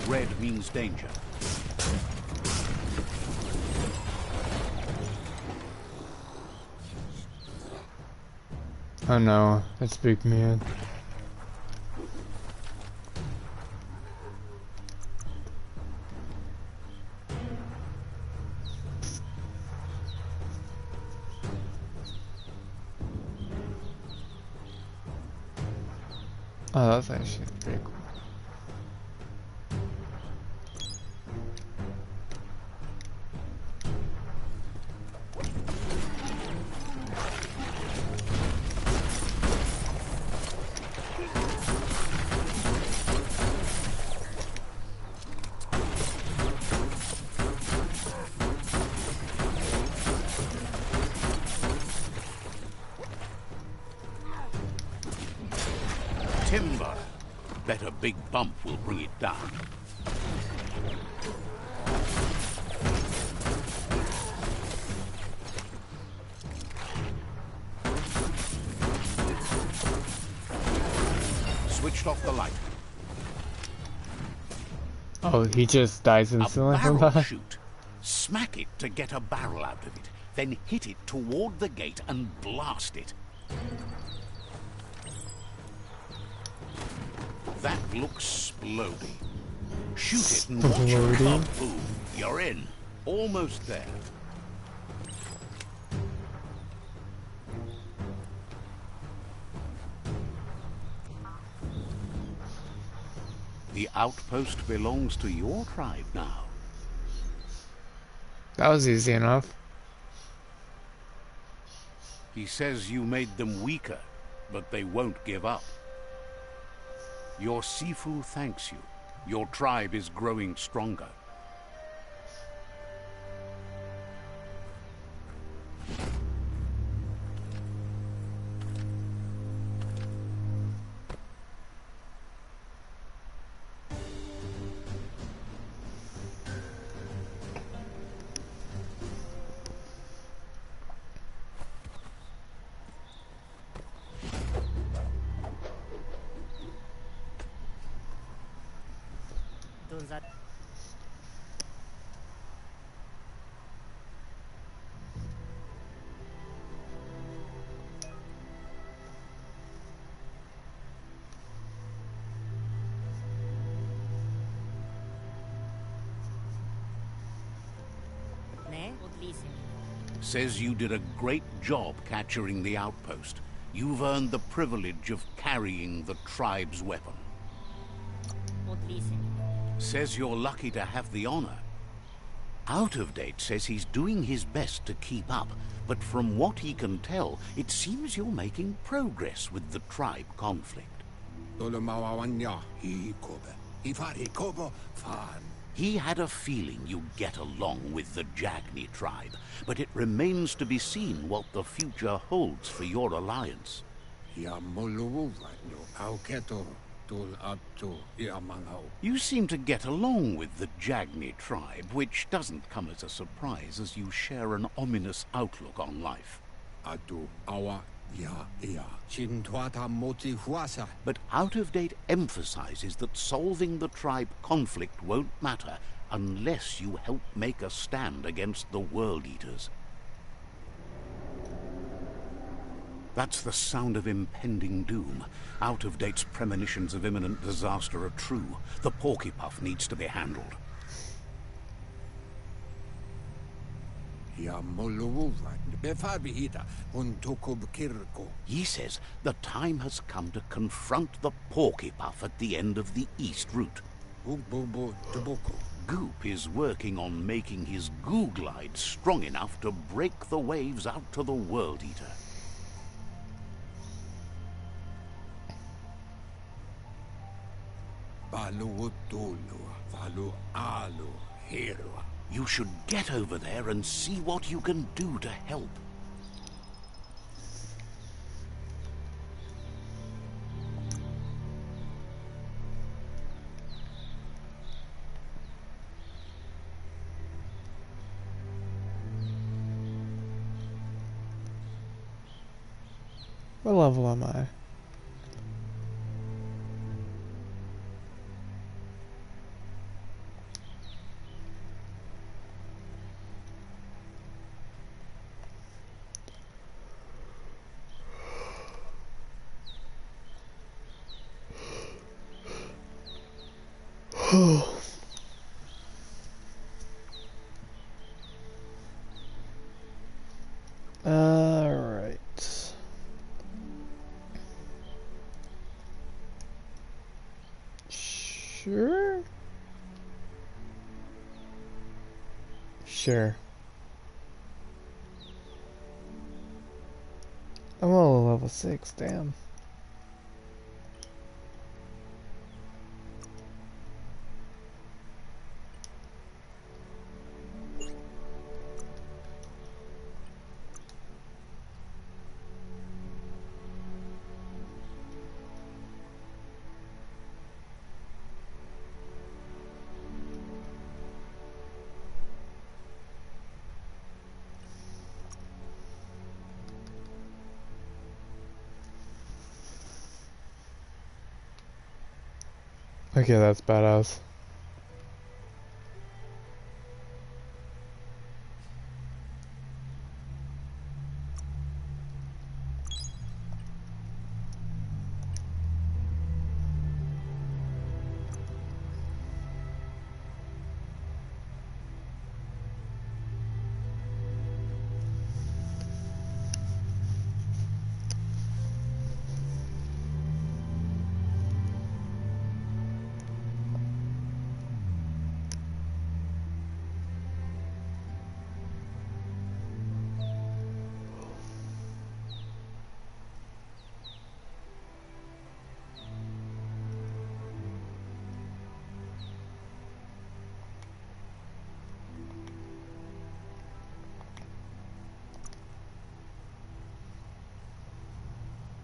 Red means danger. Oh no, that spooked me out. Oh, that's actually pretty cool. Timber. Bet a big bump will bring it down. Switched off the light. Oh, he just dies A instantly from barrel that? shoot. Smack it to get a barrel out of it. Then hit it toward the gate and blast it. That looks splody. Shoot it and watch your Splody? club boom. You're in. Almost there. The outpost belongs to your tribe now. That was easy enough. He says you made them weaker, but they won't give up. Your Sifu thanks you. Your tribe is growing stronger. Says you did a great job capturing the outpost. You've earned the privilege of carrying the tribe's weapon. Says you're lucky to have the honor. Out of Date says he's doing his best to keep up, but from what he can tell, it seems you're making progress with the tribe conflict. He had a feeling you'd get along with the Jagni tribe, but it remains to be seen what the future holds for your alliance. You seem to get along with the Jagni tribe, which doesn't come as a surprise as you share an ominous outlook on life. But out-of-date emphasizes that solving the tribe conflict won't matter unless you help make a stand against the World Eaters. That's the sound of impending doom. Out-of-date's premonitions of imminent disaster are true. The Porcupine needs to be handled. He says the time has come to confront the Porcupine at the end of the East Route. Goop is working on making his goo glide strong enough to break the waves out to the World Eater. You should get over there and see what you can do to help. What level am I? Alright. Sure? Sure. I'm all level 6, damn. Okay, that's badass.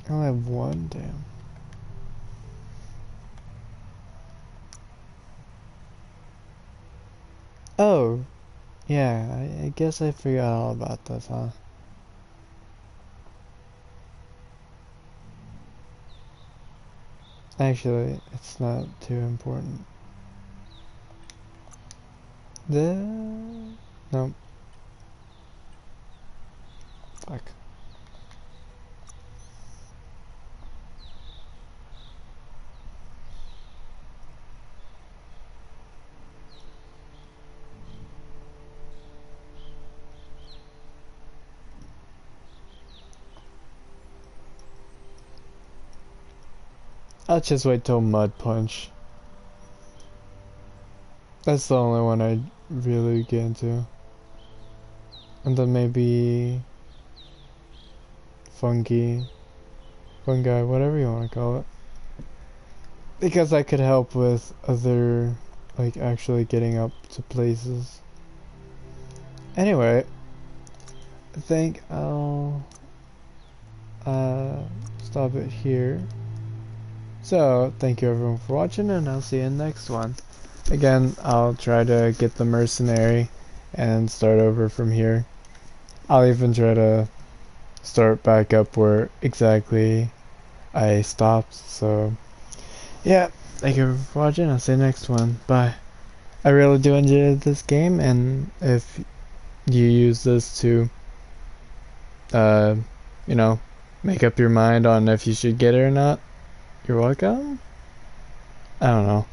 I only have one, damn. Oh, yeah, I guess I forgot all about this, huh? Actually, it's not too important. Nope. Fuck. I'll just wait till Mud Punch. That's the only one I really get into. And then maybe fungi, whatever you want to call it. Because I could help with other, like, actually getting up to places. Anyway, I think I'll stop it here. So, thank you everyone for watching, and I'll see you in the next one. Again, I'll try to get the mercenary and start over from here. I'll even try to start back up where exactly I stopped. So, yeah, thank you for watching. I'll see you next one. Bye. I really do enjoy this game, and if you use this to, you know, make up your mind on if you should get it or not, you're welcome. I don't know.